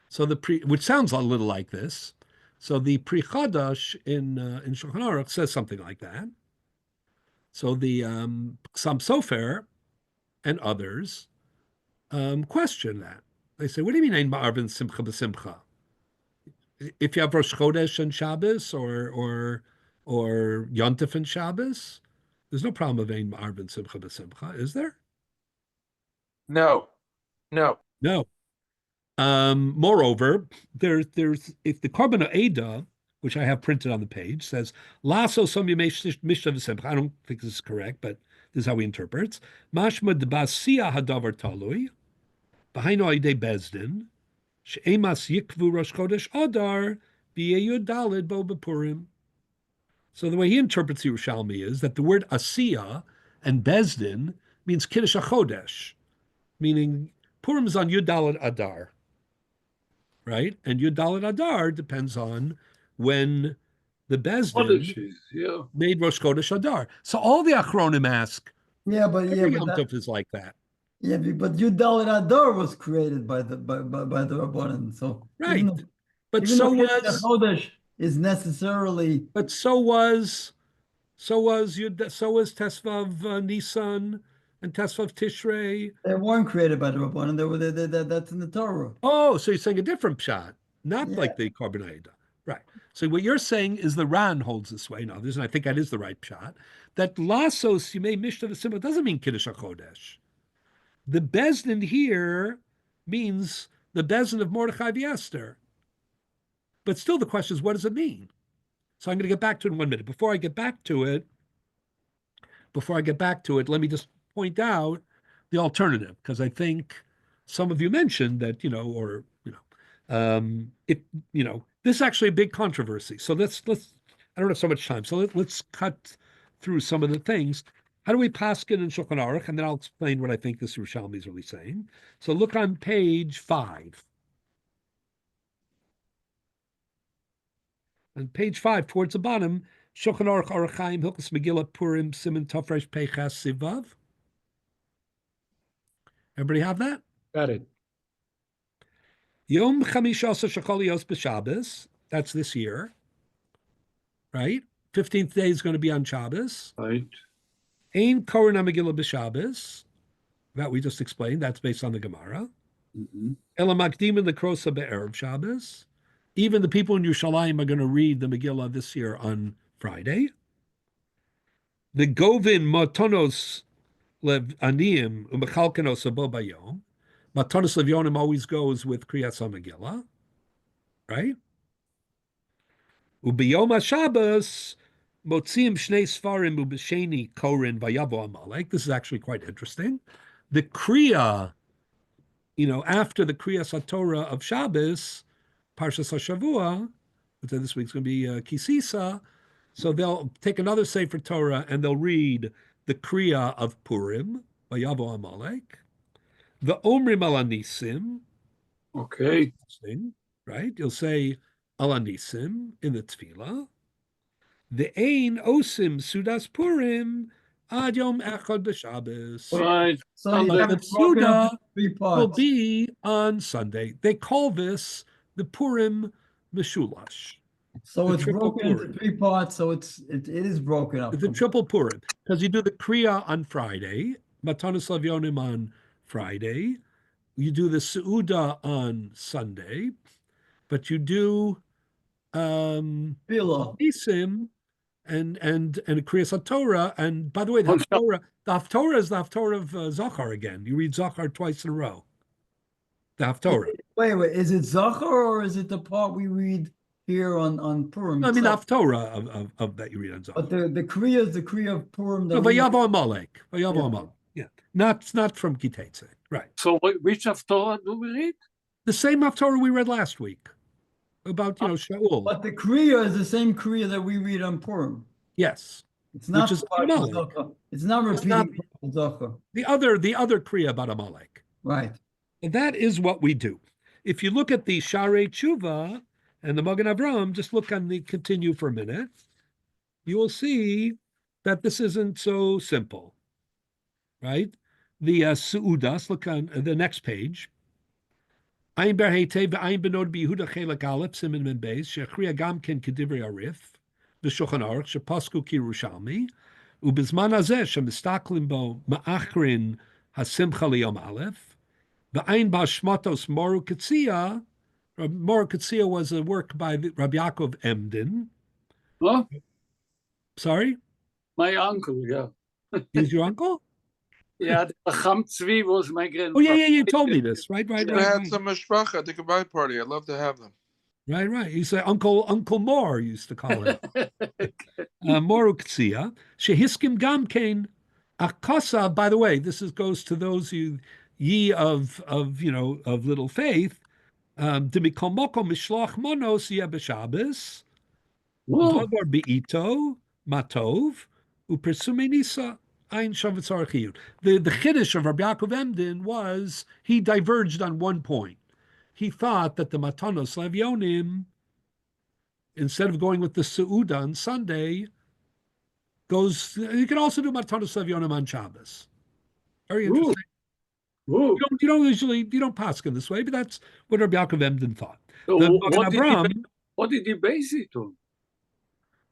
Speaker 1: So which sounds a little like this. So the Pri Chadash in Shulchan Aruch says something like that. So the Chassam Sofer and others question that. They say, what do you mean Ein Ma'arvin Simcha B'Simcha? If you have Rosh Chodesh and Shabbos or Yontif and Shabbos, there's no problem of Ein Ma'arvin Simcha B'Simcha, is there?
Speaker 4: No, no.
Speaker 1: No. Moreover, there's if the Korban Eda, which I have printed on the page, says Lasso Som Yemei Mishta V'Simcha. I don't think this is correct, but this is how he interprets. Mashma D'Basia Hadavar Talui, B'Hainu Aidei Bezdin, She'emas Yikvu Rosh Chodesh Adar, B'Yeyud Dalid Bo B'Purim. So the way he interprets Yerushalmi is that the word Asiya and Bezdin means Kiddush HaChodesh, meaning Purim is on Yud Dalid Adar, right? And Yud Dalid Adar depends on when the Bezdin made Rosh Chodesh Adar. So all the Achronim ask, every Yom Tov is like that.
Speaker 3: Yeah, but Yud Daled Adar was created by the Rabbanan, so
Speaker 1: right.
Speaker 3: Even so was Chodesh is necessarily.
Speaker 1: But so was Tesvav Nisan and Tesvav Tishrei.
Speaker 3: They weren't created by the Rabbanan. That's in the Torah.
Speaker 1: Oh, so you're saying a different pshat, not like the Korban Eda. Right. So what you're saying is the Ran holds this way. Now, and I think that is the right pshat, that Lasos Yimei Mishta V'Simcha doesn't mean Kiddush HaChodesh. The Bezdin here means the Bezdin of Mordechai V'Esther. But still the question is, what does it mean? So I'm going to get back to it in 1 minute. Before I get back to it, let me just point out the alternative, because I think some of you mentioned that, this is actually a big controversy. So let's I don't have so much time. So let's cut through some of the things. How do we paskin in Shulchan Aruch? And then I'll explain what I think this Yerushalmi is really saying. So look on page 5. On page 5, towards the bottom, Shulchan Aruch Aruch Chaim Hilchos Megillah Purim Siman Tafresh Peichas Sivav. Everybody have that?
Speaker 5: Got it.
Speaker 1: Yom Chamisha Shechol Yos B'Shabbos. That's this year, right? 15th day is going to be on Shabbos.
Speaker 2: Right.
Speaker 1: Ein Koren HaMegillah B'Shabbos. That we just explained. That's based on the Gemara. Ela Makdim and the Krosa Be'erev Shabbos. Even the people in Yerushalayim are going to read the Megillah this year on Friday. The Govin Matonos Lev Aniyim Umechalkenos Abo Bayom. Matonos Lev Yonim always goes with Kriyas HaMegillah, right? Ubiyom HaShabbos Motziim Shnei Sfarim Ubesheni Korin Vayavo Amalek. This is actually quite interesting. The Kriya, after the Kriyas HaTorah of Shabbos, Parshas HaShavua, which this week's going to be Kisisa, so they'll take another Sefer Torah and they'll read the Kriya of Purim, Vayavo Amalek, the Omrim Alanisim.
Speaker 2: Okay.
Speaker 1: Right? You'll say Alanisim in the Tefillah. The Ein Osim Sudas Purim Ad Yom Echad B'Shabbos.
Speaker 2: Right.
Speaker 3: So
Speaker 1: the Suda will be on Sunday. They call this the Purim Meshulash.
Speaker 3: So it's broken into 3 parts. So it is broken up.
Speaker 1: The triple Purim, because you do the Kriya on Friday, Matanos Lavyonim on Friday, you do the Seuda on Sunday, but you do Nisim and Kriyas HaTorah. And by the way, the Haftorah is the Haftorah of Zachar again. You read Zachar twice in a row. The Haftorah.
Speaker 3: Wait, is it Zachar or is it the part we read here on Purim?
Speaker 1: I mean, the Haftorah of that you read on Zachar.
Speaker 3: But the Kriya is the Kriya of Purim.
Speaker 1: No, Vayavo Amalek. Vayavo Amalek. Yeah, not from Kitetse. Right.
Speaker 2: So which Haftorah do we read?
Speaker 1: The same Haftorah we read last week about Shaul.
Speaker 3: But the Kriya is the same Kriya that we read on Purim.
Speaker 1: Yes.
Speaker 3: It's not. It's not repeating Zachar.
Speaker 1: The other Kriya about Amalek.
Speaker 3: Right.
Speaker 1: And that is what we do. If you look at the Sharei Tshuva and the Magen Avraham, just look on the continue for a minute, you will see that this isn't so simple, right? The Seudas, look on the next page. Ayin ber heitev v'ayin benod b'Yehuda chelak aleph simin min beis shechriya gam ken kedivrei arif v'shulchan aruch shepasku ki Yerushalmi ובזמן הזה שמסתכלים בו מאחרין השמחה ליום א', ואין בהשמטוס מורו קציע, Moro Katzia was a work by Rabbi Yaakov Emden.
Speaker 2: Huh?
Speaker 1: Sorry?
Speaker 2: My uncle, yeah.
Speaker 1: He's your uncle?
Speaker 2: Yeah, the Chacham Tzvi was my
Speaker 1: Oh,
Speaker 2: grandfather.
Speaker 1: yeah, you told me this. Right.
Speaker 4: Should have had some mishpacha at the goodbye party. I'd love to have them.
Speaker 1: Right. You say Uncle Moore used to call him. Moro Katzia. Shehiskim Gamkein Akasa, by the way, this goes to those ye of little faith. Demikomoko mishloach monos yeh b'Shabbos. Davar beito matov upersumei nisa ein shavuot tzarich. The chiddush of Rabbi Yaakov Emden was he diverged on one point. He thought that the matanos levionim, instead of going with the seuda on Sunday, you can also do matanos levionim on Shabbos. Very interesting.
Speaker 2: Ooh.
Speaker 1: You don't paskin this way, but that's what Rabbi Yaakov Emden thought.
Speaker 2: So what did he base it on?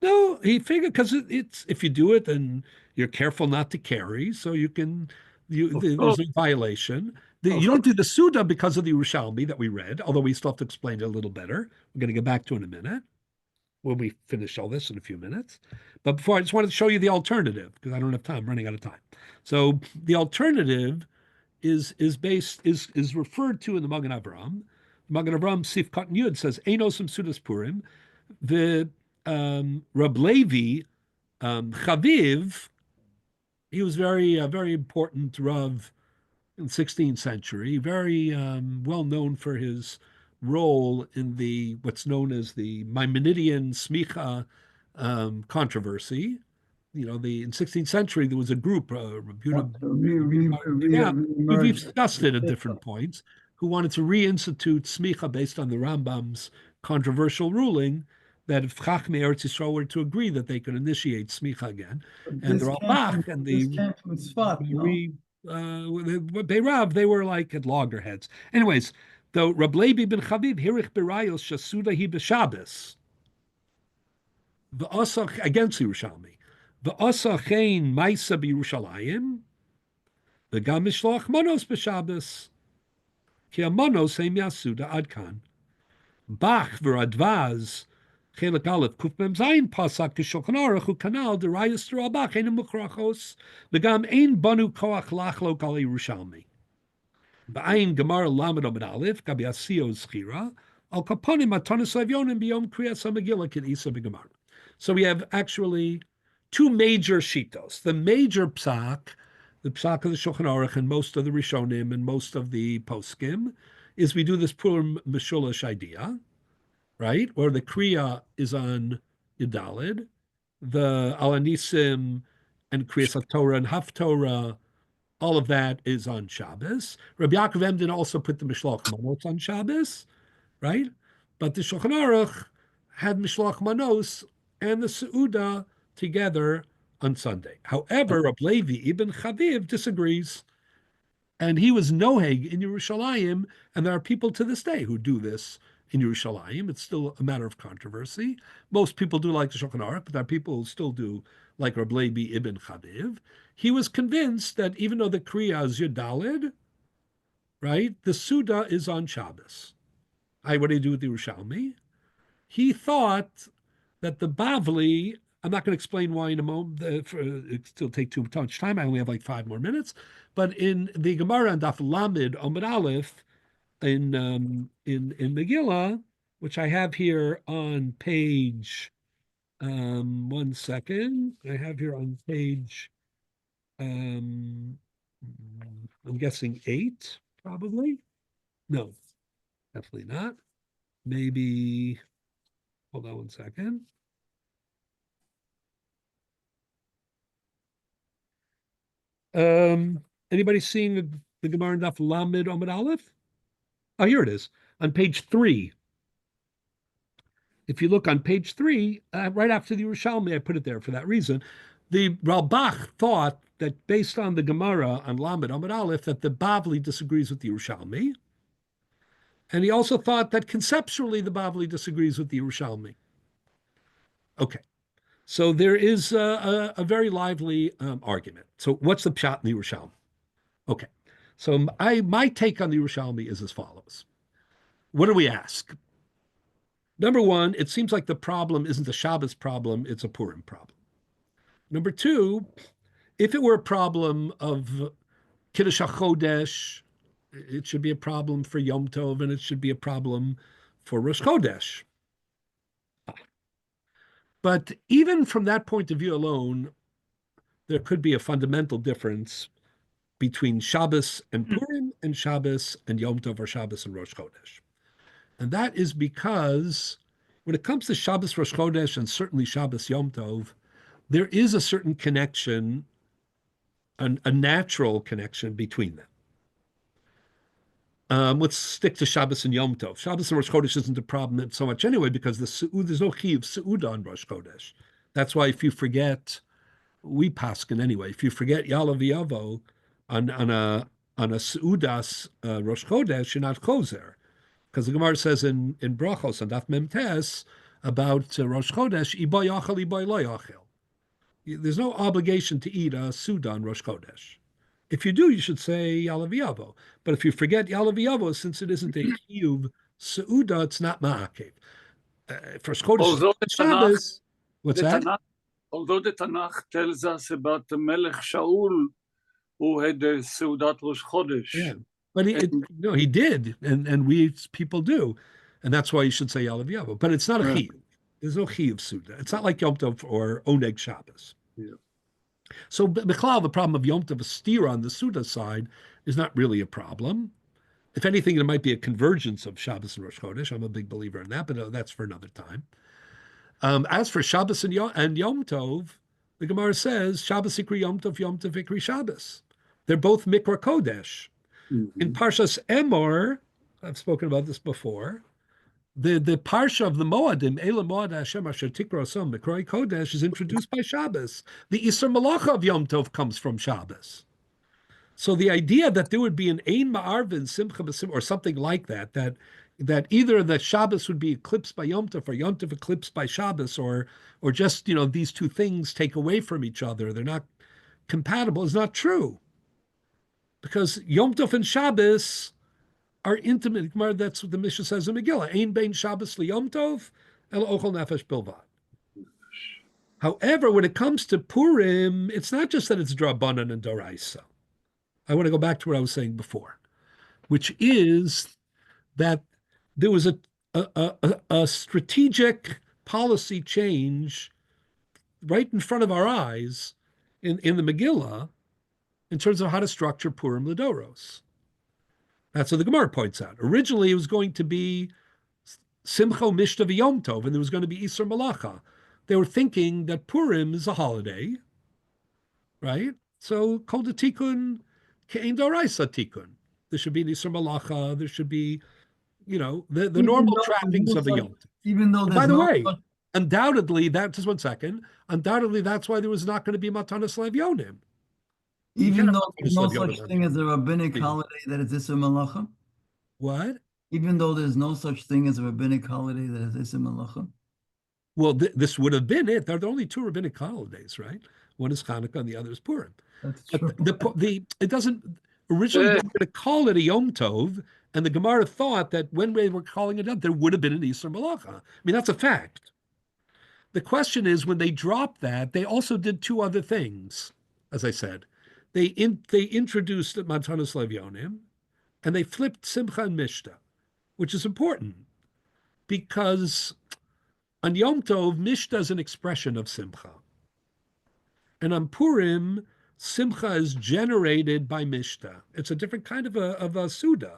Speaker 1: No, he figured because it's if you do it, then you're careful not to carry, so you can. There's a violation. You don't do the Suda because of the Yerushalmi that we read, although we still have to explain it a little better. We're going to get back to it in a minute when we finish all this in a few minutes. But before, I just wanted to show you the alternative because I don't have time. I'm running out of time. So the alternative is referred to in the Magen Avraham. The Magen Avraham Sif Katan Yud says Einosim Sudas Purim. The Rab Levi Chaviv, he was very important Rav in the 16th century, very well known for his role in the what's known as the Maimonidean Smicha controversy. In 16th century there was a group, we've discussed it at different points, who wanted to reinstitute Smicha based on the Rambam's controversial ruling that if Chachmei Eretz Yisrael were to agree that they could initiate Smicha again, and the Rambam and the Beirav, they were like at loggerheads. Anyways, though Rab Levi ben Chaviv hirich berayos shasuda hi b'Shabbos v'asach against Yerushalmi v'asach chein ma'isa b'Yerushalayim v'gam mishloach monos b'Shabbos ki amonos heim yasuda ad kan Bach v'Radvaz Chelik Aleph Kuf Mem Zayin Pasak Kishulchan Aruch Hu Kanal Derayas Terabach Ein Mukrachos V'Gam Ein Banu Koach Lachlok Al Yerushalmi Ba'ayin Gemara Lamed Amid Aleph Gabi Asio Zchira Al Kaponim Matanis Levyonim B'Yom Kriyas HaMegillah K'Isa B'Gemara. So we have actually two major shitos. The major psak, the psak of the Shulchan Aruch and most of the Rishonim and most of the poskim, is we do this Purim Meshulish idea, right? Or the Kriya is on Yudalid, the Alanisim and Kriyas HaTorah and Haftorah, all of that is on Shabbos. Rabbi Yaakov Emden also put the Mishloach Manos on Shabbos, right? But the Shulchan Aruch had Mishloach Manos and the Seuda together on Sunday. However, Rab Levi Ibn Chaviv disagrees. And he was noheg in Yerushalayim, and there are people to this day who do this in Yerushalayim. It's still a matter of controversy. Most people do like the Shulchan Aruch, but there are people who still do like Rab Levi Ibn Chaviv. He was convinced that even though the Kriya is Yudalid, right, the Suda is on Shabbos. What do you do with the Yerushalmi? He thought that the Bavli, I'm not going to explain why in a moment, it still take too much time. I only have like 5 more minutes. But in the Gemara and Daf Lamed Amud Aleph in Megillah, which I have here on page, one second, I have here on page, I'm guessing 8, probably. No, definitely not. Maybe, hold on one second. Anybody seeing the Gemara in Daf Lamed Amud Aleph? Oh, here it is on page 3. If you look on page 3, right after the Yerushalmi, I put it there for that reason. The Ralbach thought that based on the Gemara on Lamed Amud Aleph, that the Bavli disagrees with the Yerushalmi. And he also thought that conceptually the Bavli disagrees with the Yerushalmi. Okay. So there is a very lively argument. So what's the pshat in the Yerushalmi? Okay, so my take on the Yerushalmi is as follows. What do we ask? Number one, it seems like the problem isn't a Shabbos problem, it's a Purim problem. Number two, if it were a problem of Kiddush HaChodesh, it should be a problem for Yom Tov, and it should be a problem for Rosh Chodesh. But even from that point of view alone, there could be a fundamental difference between Shabbos and Purim and Shabbos and Yom Tov or Shabbos and Rosh Chodesh. And that is because when it comes to Shabbos, Rosh Chodesh, and certainly Shabbos, Yom Tov, there is a certain connection, a natural connection between them. Let's stick to Shabbos and Yom Tov. Shabbos and Rosh Chodesh isn't a problem so much anyway because there's no chiyuv Seudah on Rosh Chodesh. That's why if you forget, we paskin anyway, if you forget Yalav Yavo on a Seudas Rosh Chodesh, you're not chozer. Because the Gemara says in Brachos and Daf Mem Tes about Rosh Chodesh, Ibo yachal, Ibo lo yachal. There's no obligation to eat a Seudah on Rosh Chodesh. If you do, you should say Yalav Yavo. But if you forget Yalav Yavo, since it isn't a chiyuv Seudah, it's not ma'akev. For Chodesh Shabbos, what's that?
Speaker 2: Although the Tanakh tells us about the Melech Shaul, who had the Seudat Rosh Chodesh.
Speaker 1: Yeah. But he did, and we people do. And that's why you should say Yalav Yavo. But it's not a chiyuv. There's no chiyuv Seudah. It's not like Yom Tov or Oneg Shabbos.
Speaker 2: Yeah.
Speaker 1: So, Bichlal, the problem of Yom Tov Astir on the Seudah side is not really a problem. If anything, there might be a convergence of Shabbos and Rosh Chodesh. I'm a big believer in that, but that's for another time. As for Shabbos and Yom Tov, the Gemara says, Shabbos ikri Yom Tov ikri Shabbos. They're both Mikra Kodesh. Mm-hmm. In Parshas Emor, I've spoken about this before, the Parsha of the Moadim, Eila Moad Hashem Asher Tikra Osom, Mikra Kodesh, is introduced by Shabbos. The Isser Malacha of Yom Tov comes from Shabbos. So the idea that there would be an Ein Ma'arvin Simcha B'Sim or something like that either the Shabbos would be eclipsed by Yom Tov or Yom Tov eclipsed by Shabbos, or just, these two things take away from each other, they're not compatible, is not true. Because Yom Tov and Shabbos are intimate. That's what the Mishnah says in Megillah. Ein bein Shabbos li Yom Tov, el ochel nefesh bilvad. However, when it comes to Purim, it's not just that it's drabanan and doraisa. I want to go back to what I was saying before, which is that there was a strategic policy change right in front of our eyes in the Megillah in terms of how to structure Purim L'Doros. That's what the Gemara points out. Originally, it was going to be Simcha Mishta V'Yom Tov, and there was going to be Isser Malacha. They were thinking that Purim is a holiday, right? So, Kol de Tikkun Ke'ein Doraisa Tikkun. There should be an Isser Malacha. There should be, the normal trappings of a Yom Tov.
Speaker 3: Even though
Speaker 1: by the way, undoubtedly, just one second, undoubtedly, that's why there was not going to be Matanas Levyonim.
Speaker 3: Even though there's no such thing as a rabbinic holiday that is Isser Malacha?
Speaker 1: What?
Speaker 3: Even though there's no such thing as a rabbinic holiday that is Isser Malacha?
Speaker 1: Well, this would have been it. There are only two rabbinic holidays, right? One is Hanukkah and the other is Purim.
Speaker 3: That's true.
Speaker 1: It doesn't, originally they were going to call it a Yom Tov, and the Gemara thought that when they were calling it up, there would have been an Isser Malacha. I mean, that's a fact. The question is, when they dropped that, they also did two other things, as I said. They introduced Matanos Levyonim, and they flipped Simcha and Mishta, which is important because on Yom Tov, Mishta is an expression of Simcha. And on Purim, Simcha is generated by Mishta. It's a different kind of a Seudah.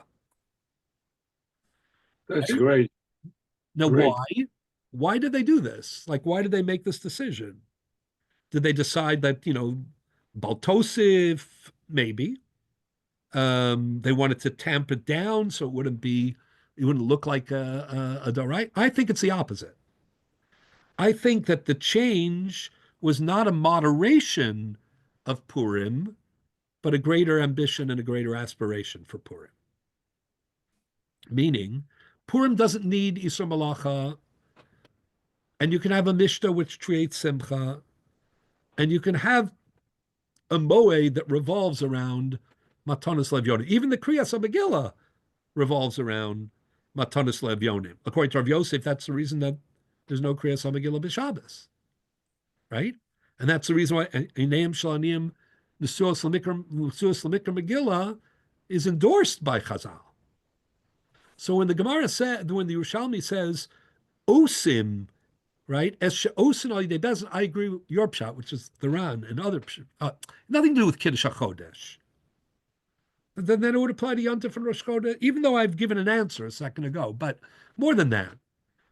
Speaker 2: That's great.
Speaker 1: Now,
Speaker 2: great.
Speaker 1: Why did they do this? Like, why did they make this decision? Did they decide that, Baltosif, maybe. They wanted to tamp it down so it wouldn't look like a Dorai. I think it's the opposite. I think that the change was not a moderation of Purim, but a greater ambition and a greater aspiration for Purim. Meaning, Purim doesn't need Isser Malacha and you can have a Mishnah which creates Simcha, and you can have a Moed that revolves around Matanis Lev Yonim. Even the Kriyas Megillah revolves around Matanis Lev Yonim. According to Rav Yosef, that's the reason that there's no Kriyas Megillah b'Shabbos, right? And that's the reason why Ineim Shalanim Nesuos Lamikra Megillah is endorsed by Chazal. So when the Gemara said, when the Yerushalmi says, Osim, right? As Osin Ali de Bezin, I agree with your pshat, which is the Ran and other nothing to do with Kiddush HaChodesh. Then it would apply to Yontif and Rosh Chodesh, even though I've given an answer a second ago. But more than that,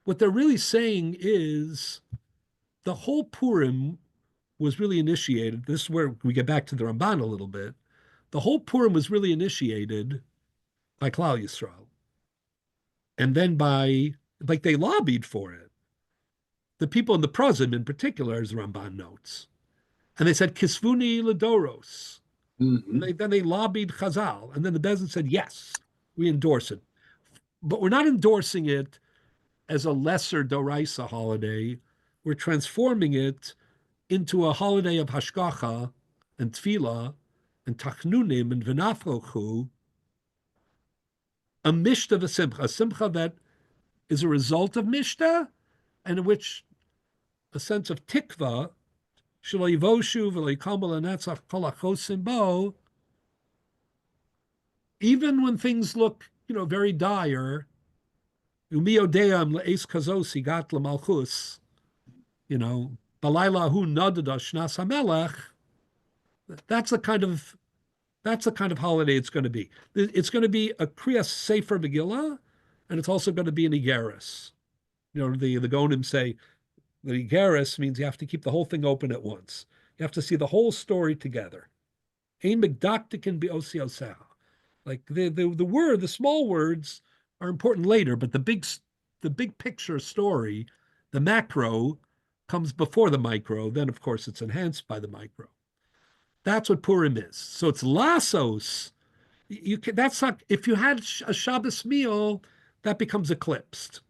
Speaker 1: what they're really saying is the whole Purim was really initiated. This is where we get back to the Ramban a little bit. The whole Purim was really initiated by Klal Yisrael. And then like they lobbied for it. The people in the Prozim in particular, as the Ramban notes. And they said, Kisvuni Ladoros. Mm-hmm. Then they lobbied Chazal. And then the Bezin said, yes, we endorse it. But we're not endorsing it as a lesser Doraisa holiday. We're transforming it into a holiday of Hashgacha and Tefillah and Tachnunim and V'nafrochu, a Mishnah v'Simcha, a Simcha that is a result of Mishnah, and in which a sense of tikva, shelo yivoshu v'lo yikamu l'netzach kol hachosim bo, even when things look, very dire, umi yodeam le'es kazos higat l'malchus, balayla hu nadada shnas hamelech, that's the kind of holiday it's going to be. It's going to be a Kriyas Sefer Megillah, and it's also going to be an Igeris. The Gonim say the Igeris means you have to keep the whole thing open at once. You have to see the whole story together. Ein megdaktikin bi'osiyoseh. Like the small words are important later, but the big picture story, the macro, comes before the micro. Then, of course, it's enhanced by the micro. That's what Purim is. So it's lassos. That's not, if you had a Shabbos meal, that becomes eclipsed.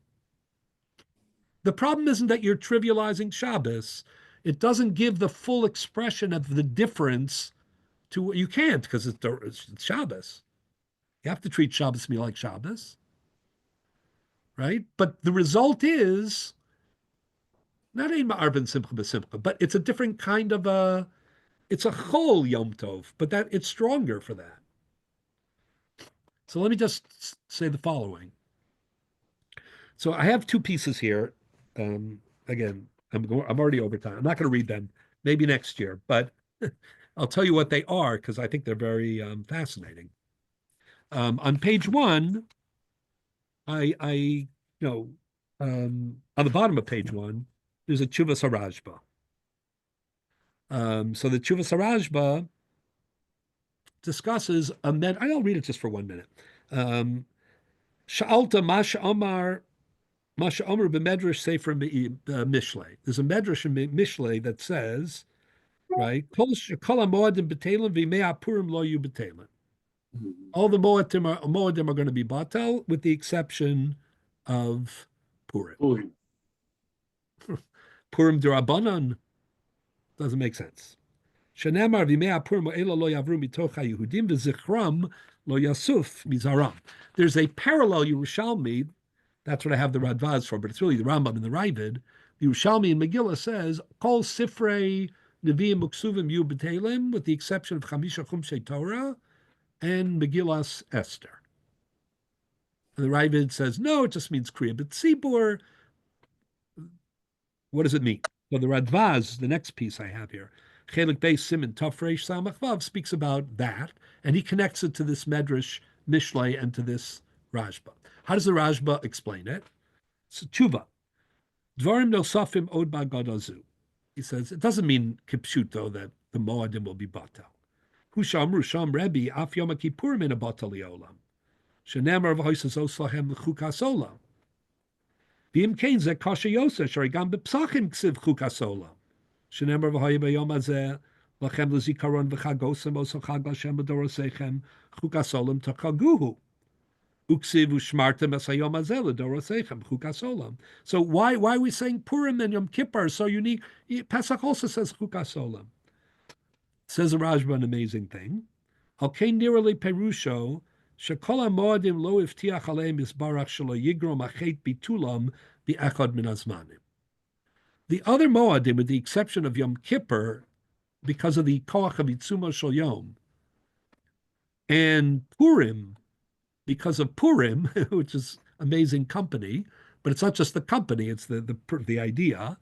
Speaker 1: The problem isn't that you're trivializing Shabbos. It doesn't give the full expression of the difference to, you can't, because it's Shabbos. You have to treat Shabbos meal like Shabbos, right? But the result is not a ma'arvin simcha b'simcha, but it's a different kind of it's a chol Yom Tov, but that it's stronger for that. So let me just say the following. So I have two pieces here. Again, I'm already over time. I'm not going to read them. Maybe next year, but I'll tell you what they are because I think they're very fascinating. On page 1, on the bottom of page 1, there's a Tshuvas HaRashba. So the Tshuvas HaRashba discusses I'll read it just for 1 minute. Sha'alta Masha Omar b'Medrash Sefer Mishlei. There's a Medrash in Mishlei that says, right, Kol HaMoadim b'Telim v'Mei Purim lo yu b'Telim. All the Moadim are going to be batel, with the exception of Purim. Purim d'Rabbanan doesn't make sense. Shenamar v'Mei Purim ela lo yavru mitoch haYehudim v'zichram lo yasuf mizaram. There's a parallel Yerushalmi. That's what I have the Radvaz for, but it's really the Rambam and the Ravid. The Yerushalmi in Megillah says, Kol Sifrei Nevi'im Uksuvim Yu B'Telim, with the exception of Chamisha Chumshei Torah and Megillas Esther. And the Ravid says, no, it just means Kriya B'Tzibur. What does it mean? Well, the Radvaz, the next piece I have here, Chelik Beis Siman Tafresh Samach Vav, speaks about that, and he connects it to this Medrash Mishlei and to this Rashba. How does the Rashba explain it? So Tshuva. Dvarim nosafim od ba'gadazu. He says, it doesn't mean kipshuto that the Moadim will be batal. Hushamru sham Rabbi af yom kippurim in a batal liolam. Shenemar v'hoisas oslahem l'chukas olam. V'im kein ze kasha yoseh sharigam b'psachim ksiv chukas olam. Shenemar v'hoye b'yom hazeh lachem l'zikaron v'chagosem osachag l'shem b'dorosechem chukas olam tachaguhu. Uksiv ushmartem asayom azel dorosechem chukas olam. So why are we saying Purim and Yom Kippur are so unique? Pesach also says chukas olam. Says the Rajba an amazing thing. Al kein nirali perusho shekol hamoadim lo iftiach aleim yisbarach shelo yigrom achet bitulam bi'echad min hazmanim. The other moadim, with the exception of Yom Kippur, because of the koach of Itzumo Shel Yom, and Purim, because of Purim, which is amazing company, but it's not just the company, it's the idea.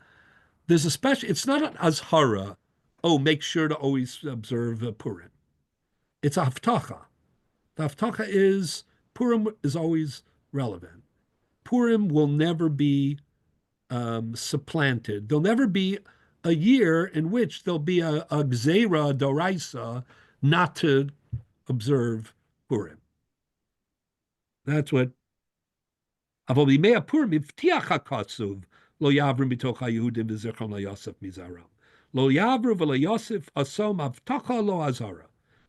Speaker 1: There's a special, it's not an azhara, oh, make sure to always observe Purim. It's a haftacha. The haftacha is, Purim is always relevant. Purim will never be supplanted. There'll never be a year in which there'll be a gzeira doraisa not to observe Purim. That's what. אבל בימי הפורים הבטיח הקצוב לא יעברו מתוך היהודים וזכרם ליוסף מזרם. לא יעברו וליוסף עשום הבטחה לא עזרה.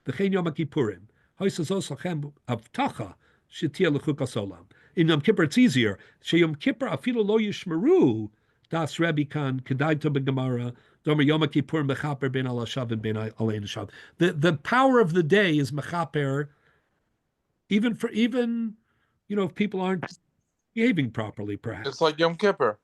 Speaker 1: וכן יום הכיפורים. היסזוס לכם הבטחה שתהיה לחוקת עולם. In Yom Kippur it's easier. שיום כיפור אפילו לא ישמרו das Rabbi kan kedaita begemara domer Yom Kippurim mechaper ben al hashav and ben alein hashav. The power of the day is mechaper, even if people aren't behaving properly, perhaps.
Speaker 4: It's like Yom Kippur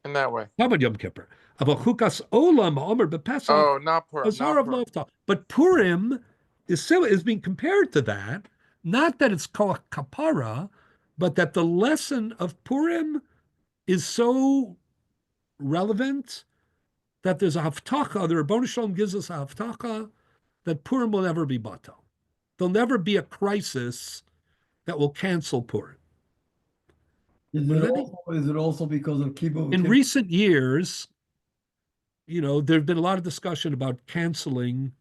Speaker 4: in that way.
Speaker 1: How about Yom Kippur? About chukas olam omer bepesach.
Speaker 4: Oh, not Purim.
Speaker 1: Azar of lofta. But Purim is being compared to that. Not that it's koach kapara, but that the lesson of Purim is so relevant that there's a haftacha. The Rebbeinu Shalom gives us a haftacha that Purim will never be batal. There'll never be a crisis that will cancel Purim.
Speaker 3: Is it also because of Kippur?
Speaker 1: In recent years, there's been a lot of discussion about canceling,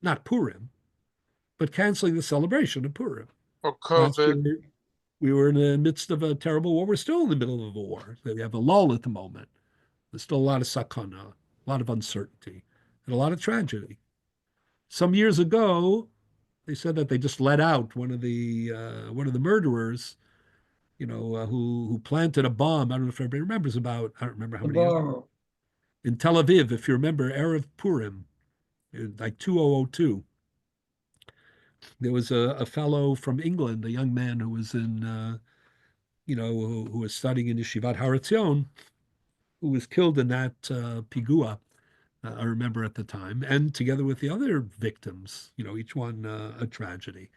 Speaker 1: not Purim, but canceling the celebration of Purim.
Speaker 4: Or COVID.
Speaker 1: We were in the midst of a terrible war. We're still in the middle of a war. We have a lull at the moment. There's still a lot of sakana, a lot of uncertainty, and a lot of tragedy. Some years ago, they said that they just let out one of the murderers, who planted a bomb. I don't know if everybody remembers about. I don't remember how many years in Tel Aviv. If you remember, Erev Purim, like 2002. There was a fellow from England, a young man who was in, who was studying in Yeshivat Har Etzion, who was killed in that pigua, I remember at the time, and together with the other victims, each one a tragedy.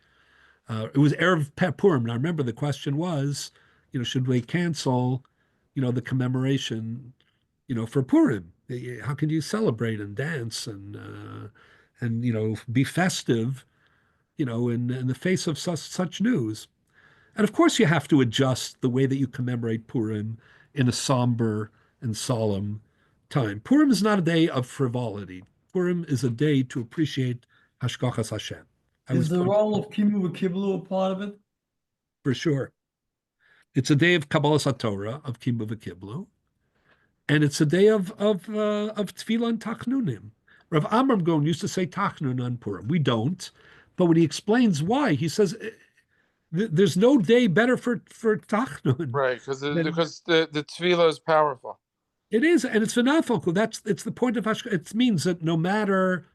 Speaker 1: It was Erev Purim, and I remember the question was, should we cancel, the commemoration, for Purim? How can you celebrate and dance and be festive, in the face of such news? And of course, you have to adjust the way that you commemorate Purim in a somber and solemn time. Purim is not a day of frivolity. Purim is a day to appreciate Hashgachas Hashem.
Speaker 3: Is the role of Kimu V'Kiblu a part of it?
Speaker 1: For sure. It's a day of Kabbalas HaTorah, of Kimu V'Kiblu, and it's a day of Tefillah and Tachnunim. Rav Amram Gon used to say Tachnun on Purim. We don't, but when he explains why, he says there's no day better for Tachnun.
Speaker 4: Right, because the Tefillah is powerful.
Speaker 1: It is, and it's v'nafalku. It's the point of Hashgacha. It means that no matter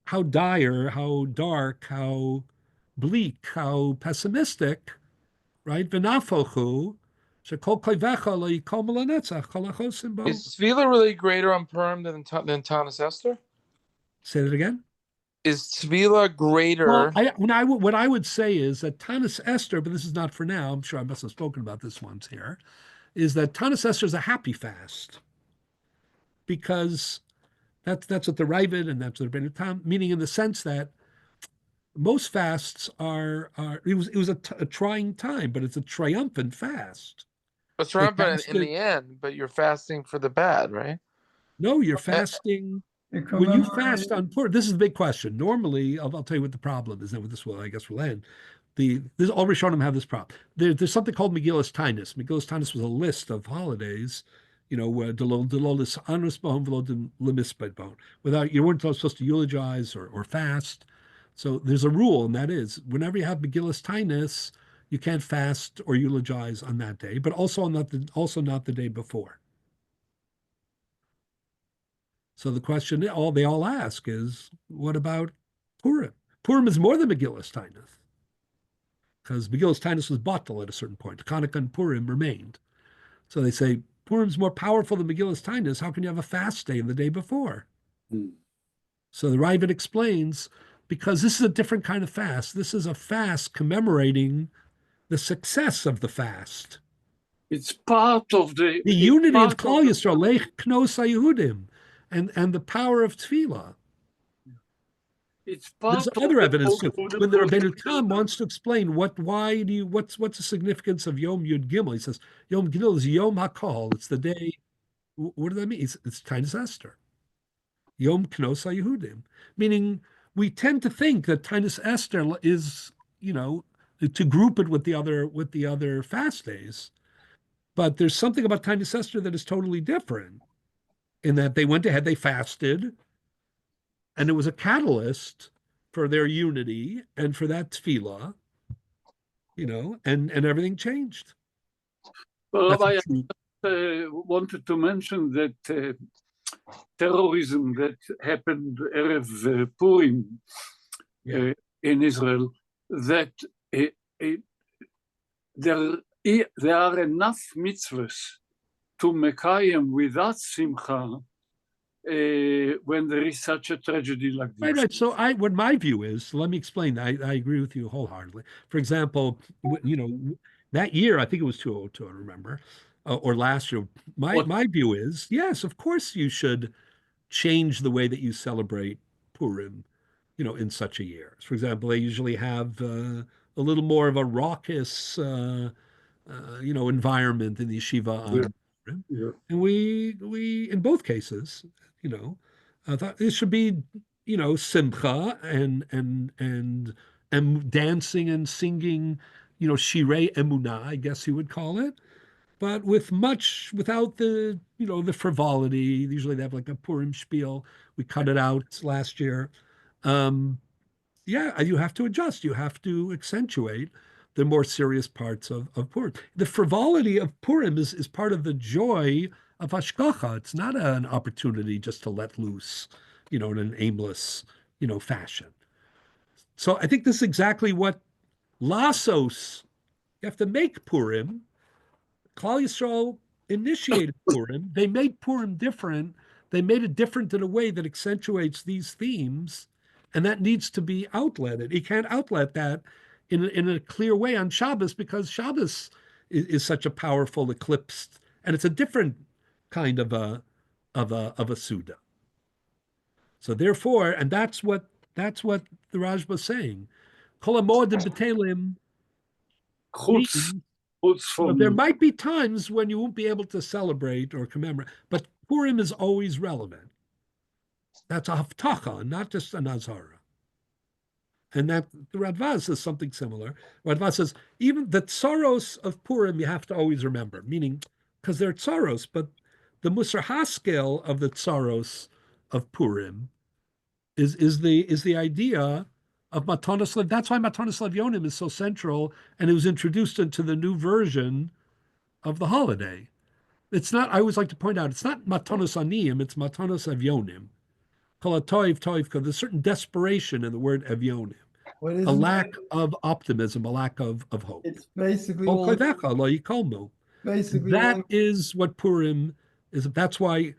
Speaker 1: how dire, how dark, how bleak, how pessimistic, right? V'nafalku, shekol kleivecha lo yikom l'netzach kol hachosim bo.
Speaker 4: Is Tefillah really greater on Purim than Tanis Esther?
Speaker 1: Say that again.
Speaker 4: Is Tefillah greater?
Speaker 1: Well, what I would say is that Tanis Esther, but this is not for now. I'm sure I must have spoken about this once here. Is that Tanis Esther is a happy fast, because that's what the Ravid and that's what the Rebbeinu, meaning in the sense that most fasts are it was a trying time, but it's a triumphant fast.
Speaker 4: It's triumphant in the end, but you're fasting for the bad, right?
Speaker 1: No, you're fasting. When you fast on Purim, this is the big question. Normally, I'll tell you what the problem is, and with this, I guess we'll end. All Rishonim have this problem. There's something called Megillas Tainus. Megillas Tainus was a where without, you weren't supposed to eulogize or fast. So there's a rule, and that is whenever you have Megillas Tainus, You can't fast or eulogize on that day, but also not the day before. So the question they all ask is, what about Purim? Purim is more than Megillas Tainus, because Megillas Tainus was batal at a certain point. Hanukkah and Purim remained. So they say Purim's more powerful than Megillas Tainus. How can you have a fast day the day before? So the Ravid explains, because this is a different kind of fast. This is a fast commemorating the success of the fast.
Speaker 2: It's part of the
Speaker 1: unity of Klal Yisrael, Lech Knos HaYehudim, and the power of Tefillah.
Speaker 2: It's part
Speaker 1: There's other evidence too.
Speaker 2: of
Speaker 1: When the Rabbeinu Tam wants to explain what's the significance of Yom Yud Gimel, he says Yom Gimel is Yom HaKol. It's the day. What does that mean? It's Tainus Esther. Yom Knos HaYehudim, meaning we tend to think that Tainus Esther is, to group it with the other fast days, but there's something about Tainus Esther that is totally different, in that they went ahead, they fasted, and it was a catalyst for their unity and for that tefillah, and everything changed.
Speaker 2: Well, Rabbi, I wanted to mention that terrorism that happened Erev Purim in Israel, that there are enough mitzvahs to mekayem without simcha when there is such a tragedy like this.
Speaker 1: Right. So what my view is, let me explain. I agree with you wholeheartedly. For example, that year, I think it was 2002, I remember, or last year. My view is, yes, of course you should change the way that you celebrate Purim, in such a year. For example, they usually have a little more of a raucous, environment in the yeshiva on Purim.
Speaker 2: Yeah.
Speaker 1: And we in both cases, thought it should be, simcha and dancing and singing, shirei emunah, I guess you would call it, but without the, the frivolity. Usually they have like a Purim spiel. We cut it out last year. You have to adjust. You have to accentuate the more serious parts of Purim. The frivolity of Purim is part of the joy of Hashgacha. It's not an opportunity just to let loose, in an aimless, fashion. So I think this is exactly what Lassos, you have to make Purim. Klal Yisrael initiated Purim. They made Purim different. They made it different in a way that accentuates these themes, and that needs to be outletted. You can't outlet that in a clear way on Shabbos, because Shabbos is such a powerful eclipse, and it's a different kind of a Suda. So therefore, and that's what the Rajba is saying. Kol hamoedim b'telim means, there might be times when you won't be able to celebrate or commemorate, but Purim is always relevant. That's a haftacha, not just an azhara. And that the Radva says something similar. Radva says even the tsaros of Purim you have to always remember, meaning because they're tsaros, but the Musar Haskel of the tsaros of Purim is the idea of Matanos Lev. That's why Matanos Levyonim is so central, and it was introduced into the new version of the holiday. It's not, I always like to point out, it's not Matanos Aniyim, it's Matanos Evyonim. Kol hatoiv toiv, there's a certain desperation in the word Evyonim. A lack of optimism, a lack of hope.
Speaker 3: It's basically
Speaker 1: that is what Purim is. That's why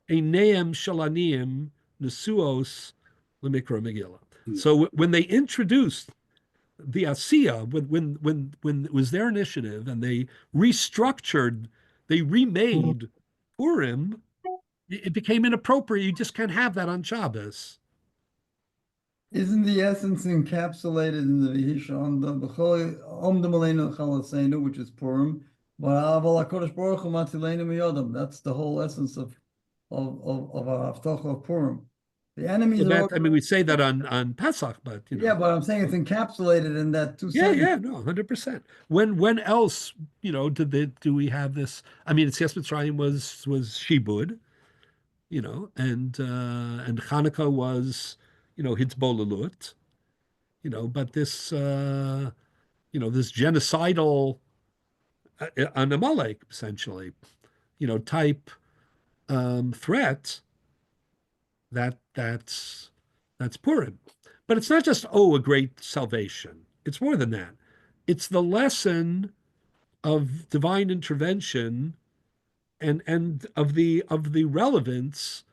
Speaker 1: Eineim Shalaniyim Nesuos Lemikra Megillah. So when they introduced the Asiya, when it was their initiative and they restructured, they remade Purim, it became inappropriate. You just can't have that on Shabbos.
Speaker 3: Isn't the essence encapsulated in the Vihisha on the which is Purim? That's the whole essence of our Haftarah of Purim. The enemies
Speaker 1: we say that on Pesach, but
Speaker 3: yeah, but I'm saying it's encapsulated in that two sentences.
Speaker 1: Yeah, no, 100%. When else, do we have this? I mean, it's Yes Mitzrayim was Shibud, and Hanukkah was, Hitzbolalut, but this this genocidal an Amalek, essentially, type threat, that's Purim. But it's not just, a great salvation. It's more than that. It's the lesson of divine intervention and of the relevance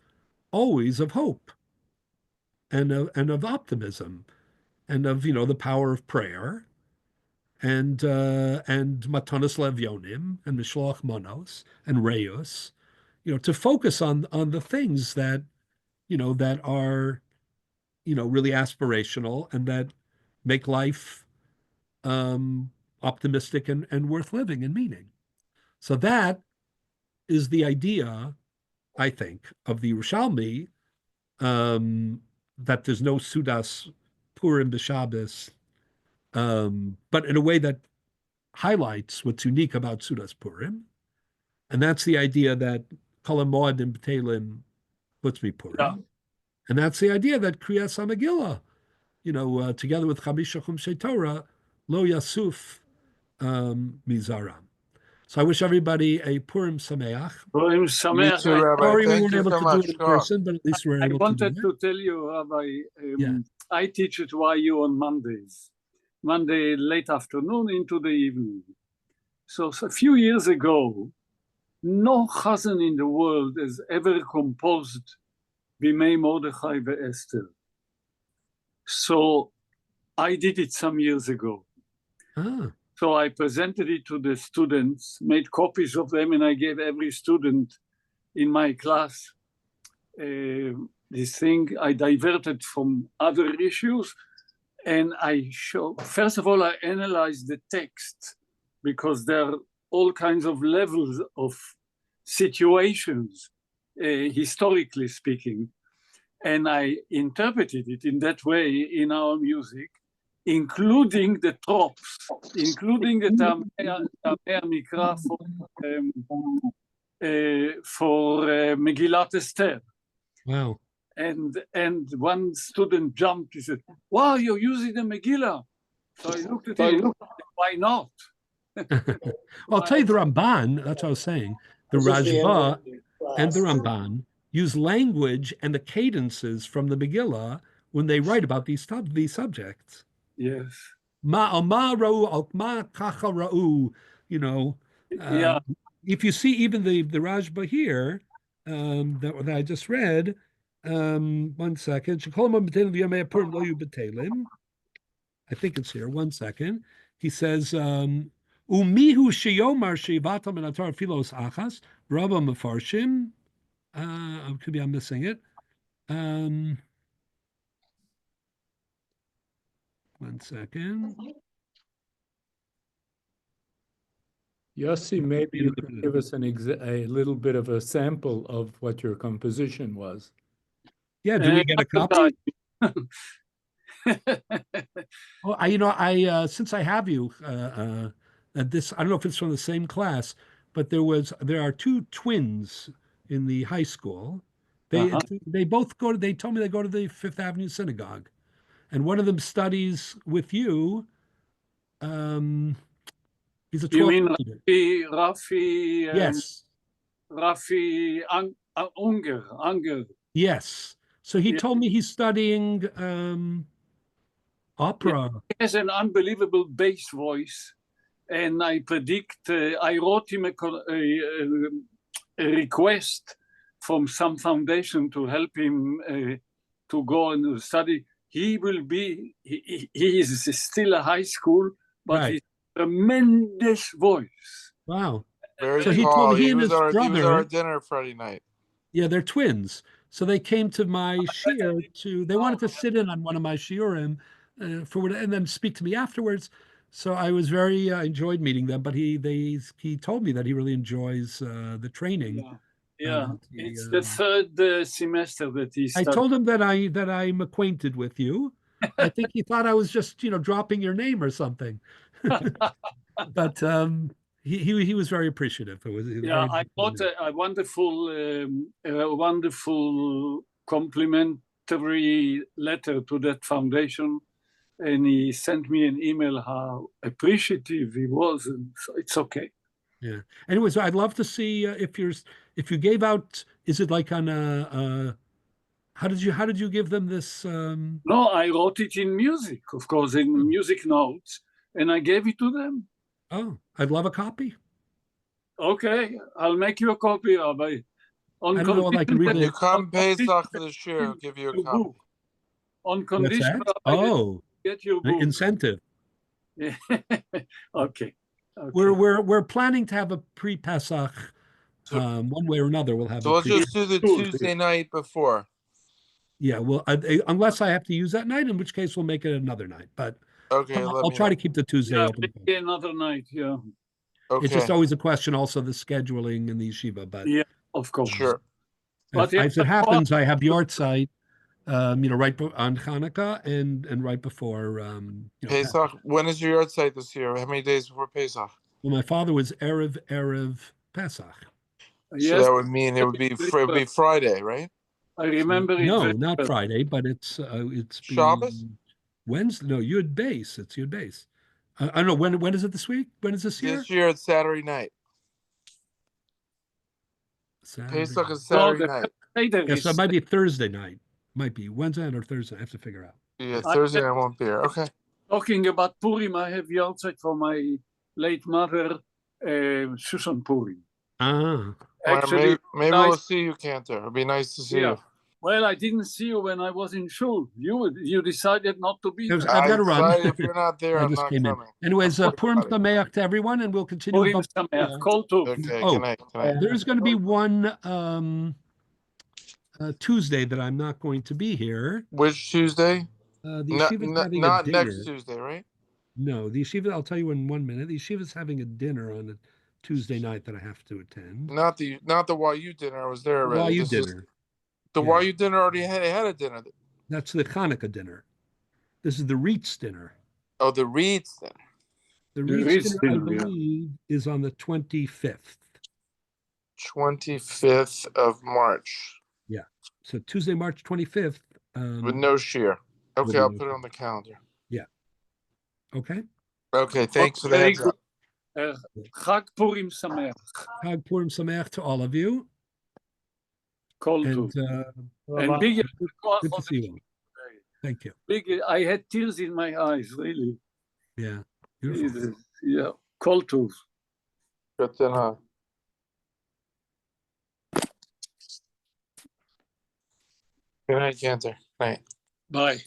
Speaker 1: always of hope and of optimism and of the power of prayer and matanos levionim and mishloach manos and reus, to focus on the things that that are really aspirational and that make life optimistic and worth living and meaning. So that is the idea, I think, of the Yerushalmi, that there's no Sudas Purim b'Shabbos, but in a way that highlights what's unique about Sudas Purim. And that's the idea that Kol HaMoadim B'Telim puts me Purim.
Speaker 2: Yeah.
Speaker 1: And that's the idea that Kriyas HaMegillah, together with Chamisha Chumshei Torah, Lo Yasuf Mizaram. So I wish everybody a Purim Sameach.
Speaker 2: Purim
Speaker 4: You
Speaker 2: Sameach.
Speaker 4: too, Rabbi.
Speaker 1: Sorry we
Speaker 4: Thank
Speaker 1: weren't
Speaker 4: you
Speaker 1: able
Speaker 4: so
Speaker 1: to
Speaker 4: much.
Speaker 1: do it in person, but at least we're
Speaker 2: I
Speaker 1: able to do
Speaker 2: wanted
Speaker 1: it.
Speaker 2: to tell you, Rabbi,
Speaker 1: Yeah.
Speaker 2: I teach at YU on Mondays, Monday late afternoon into the evening. So a few years ago, no chazan in the world has ever composed Bimei Mordechai ve'Esther. So I did it some years ago.
Speaker 1: Ah,
Speaker 2: So I presented it to the students, made copies of them, and I gave every student in my class this thing. I diverted from other issues, and first of all, I analyzed the text, because there are all kinds of levels of situations, historically speaking. And I interpreted it in that way in our music, including the tropes, including the Tamei Mikra for Megillat Esther.
Speaker 1: wow.
Speaker 2: And one student jumped. He said, "Wow, you're using the Megillah." So I looked at him. Why not?
Speaker 1: Well, I'll tell you the Ramban, that's what I was saying. The Rajva and the Ramban use language and the cadences from the Megillah when they write about these subjects.
Speaker 2: Yes. Yeah.
Speaker 1: If you see even the Rajba here, that I just read, 1 second. I think it's here. 1 second. He says, Umihu sheyomar shevatam and atar philos achas, Rabba Mefarshim. Could be I'm missing it. 1 second.
Speaker 5: Yossi, maybe you could give us a little bit of a sample of what your composition was.
Speaker 1: Yeah, do we get a copy? Well, I since I have you, this, I don't know if it's from the same class, but there are two twins in the high school. They both they told me they go to the Fifth Avenue Synagogue, and one of them studies with you. He's a 12th.
Speaker 2: You mean Rafi?
Speaker 1: Yes.
Speaker 2: Rafi Unger.
Speaker 1: Yes. So he told me he's studying opera.
Speaker 2: He has an unbelievable bass voice, and I predict. I wrote him a request from some foundation to help him to go and study. He will be. He is still a high school, but
Speaker 1: Right.
Speaker 2: he's tremendous voice.
Speaker 1: Wow.
Speaker 4: Very
Speaker 1: So he told me he and his
Speaker 4: He was at
Speaker 1: brother.
Speaker 4: our dinner Friday night.
Speaker 1: Yeah, they're twins. So they came to my shiur they wanted to sit in on one of my shiurim and then speak to me afterwards. So I was very enjoyed meeting them. But he told me that he really enjoys the training.
Speaker 2: Yeah, it's the third semester that he studied.
Speaker 1: I told him that I'm acquainted with you. I think he thought I was just dropping your name or something. But he was very appreciative. It was
Speaker 2: I wrote a wonderful complimentary letter to that foundation, and he sent me an email how appreciative he was, and so it's okay.
Speaker 1: Yeah. Anyways, I'd love to see if you gave out. Is it like on a? How did you give them this?
Speaker 2: No, I wrote it in music, of course, in music notes, and I gave it to them.
Speaker 1: Oh, I'd love a copy.
Speaker 2: Okay, I'll make you a copy, Rabbi.
Speaker 1: I don't know if I can read
Speaker 4: When
Speaker 1: it.
Speaker 4: you come Pesach for the shir, I'll give you a
Speaker 2: your
Speaker 4: copy.
Speaker 2: book. On
Speaker 1: What's
Speaker 2: condition,
Speaker 1: that?
Speaker 2: Rabbi, that
Speaker 1: Oh,
Speaker 2: you get your
Speaker 1: the
Speaker 2: book.
Speaker 1: incentive.
Speaker 2: Okay.
Speaker 1: We're planning to have a pre-Pesach.
Speaker 4: So-
Speaker 1: One way or another, we'll have
Speaker 4: So
Speaker 1: a
Speaker 4: let's just
Speaker 1: pre.
Speaker 4: do the
Speaker 2: Tuesday.
Speaker 4: Tuesday night before.
Speaker 1: Yeah, well, unless I have to use that night, in which case we'll make it another night. But
Speaker 4: Okay, let
Speaker 1: I'll
Speaker 4: me
Speaker 1: try
Speaker 4: know.
Speaker 1: to keep the Tuesday
Speaker 2: Yeah,
Speaker 1: open.
Speaker 2: maybe another night. Yeah.
Speaker 1: It's just
Speaker 4: Okay,
Speaker 1: always a question, also the scheduling in the yeshiva. But
Speaker 2: Yeah, of course.
Speaker 4: sure.
Speaker 2: But
Speaker 1: as it happens, I have yard site, right on Hanukkah and right before,
Speaker 4: Pesach. When is your yard site this year? How many days before Pesach?
Speaker 1: Well, my father was Erev Pesach.
Speaker 4: So
Speaker 2: yes,
Speaker 4: that would mean it would be Friday, right?
Speaker 2: I remember it.
Speaker 1: No,
Speaker 2: very
Speaker 1: not
Speaker 2: well.
Speaker 1: Friday, but it's
Speaker 4: Shabbos?
Speaker 1: Wednesday. No, Yud Base. It's Yud Base. I don't know when is it this week? When is this year?
Speaker 4: This year it's Saturday night.
Speaker 1: Saturday.
Speaker 4: Pesach is
Speaker 2: No,
Speaker 4: Saturday
Speaker 2: the
Speaker 4: night.
Speaker 2: Seder
Speaker 1: Yes, so it
Speaker 2: is
Speaker 1: might be Thursday night. Might be Wednesday night or Thursday. I have to figure out.
Speaker 4: Yeah,
Speaker 2: I-
Speaker 4: Thursday I won't be here. Okay.
Speaker 2: talking about Purim. I have yahrzeit for my late mother, Susan Purim.
Speaker 1: Ah,
Speaker 4: Well,
Speaker 2: Actually,
Speaker 4: maybe
Speaker 2: nice.
Speaker 4: we'll see you, Cantor. It'll be nice to see
Speaker 2: Yeah.
Speaker 4: you.
Speaker 2: Well, I didn't see you when I was in shul. You decided not to be
Speaker 1: There's-
Speaker 2: there.
Speaker 1: I've got to run.
Speaker 4: If you're not there,
Speaker 1: I
Speaker 4: I'm
Speaker 1: just
Speaker 4: not
Speaker 1: came in.
Speaker 4: coming.
Speaker 1: Anyways,
Speaker 4: I'm
Speaker 1: Purim
Speaker 4: sorry about it.
Speaker 1: Sameach to everyone, and we'll continue.
Speaker 2: Purim
Speaker 1: with
Speaker 2: Sameach. Kol tov.
Speaker 4: Okay,
Speaker 1: Oh,
Speaker 4: good night. Good night.
Speaker 1: there's going to be one Tuesday that I'm not going to be here.
Speaker 4: Which Tuesday?
Speaker 1: The
Speaker 4: Not,
Speaker 1: yeshiva's
Speaker 4: not,
Speaker 1: having a
Speaker 4: not
Speaker 1: dinner.
Speaker 4: next Tuesday, right?
Speaker 1: No, the yeshiva, I'll tell you in 1 minute. The yeshiva's having a dinner on a Tuesday night that I have to attend.
Speaker 4: Not the YU dinner. I was there
Speaker 1: While
Speaker 4: already.
Speaker 1: you
Speaker 4: This is-
Speaker 1: dinner.
Speaker 4: the
Speaker 1: Yeah.
Speaker 4: YU dinner already had a dinner.
Speaker 1: That's the Hanukkah dinner. This is the Reitz dinner.
Speaker 4: Oh, the Reeds dinner.
Speaker 1: The
Speaker 2: The
Speaker 1: Reitz
Speaker 2: Reitz
Speaker 1: dinner, I
Speaker 2: dinner, yeah.
Speaker 1: believe, is on the 25th.
Speaker 4: 25th of March
Speaker 1: So Tuesday, March 25th.
Speaker 4: with no shear. Okay,
Speaker 1: be
Speaker 4: I'll
Speaker 1: no
Speaker 4: put it on the calendar.
Speaker 1: Okay.
Speaker 4: Okay, thanks for the
Speaker 2: Very
Speaker 4: heads up.
Speaker 2: Chag Purim Sameach.
Speaker 1: Chag Purim Sameach to all of you.
Speaker 2: Kol
Speaker 1: And
Speaker 2: tov. And big,
Speaker 1: good to see you all. Thank you.
Speaker 2: big. I had tears in my eyes. Really.
Speaker 1: Yeah. Beautiful.
Speaker 2: Yeah. Kol tov.
Speaker 4: Good to know. Good night, Cantor. Night.
Speaker 2: Bye.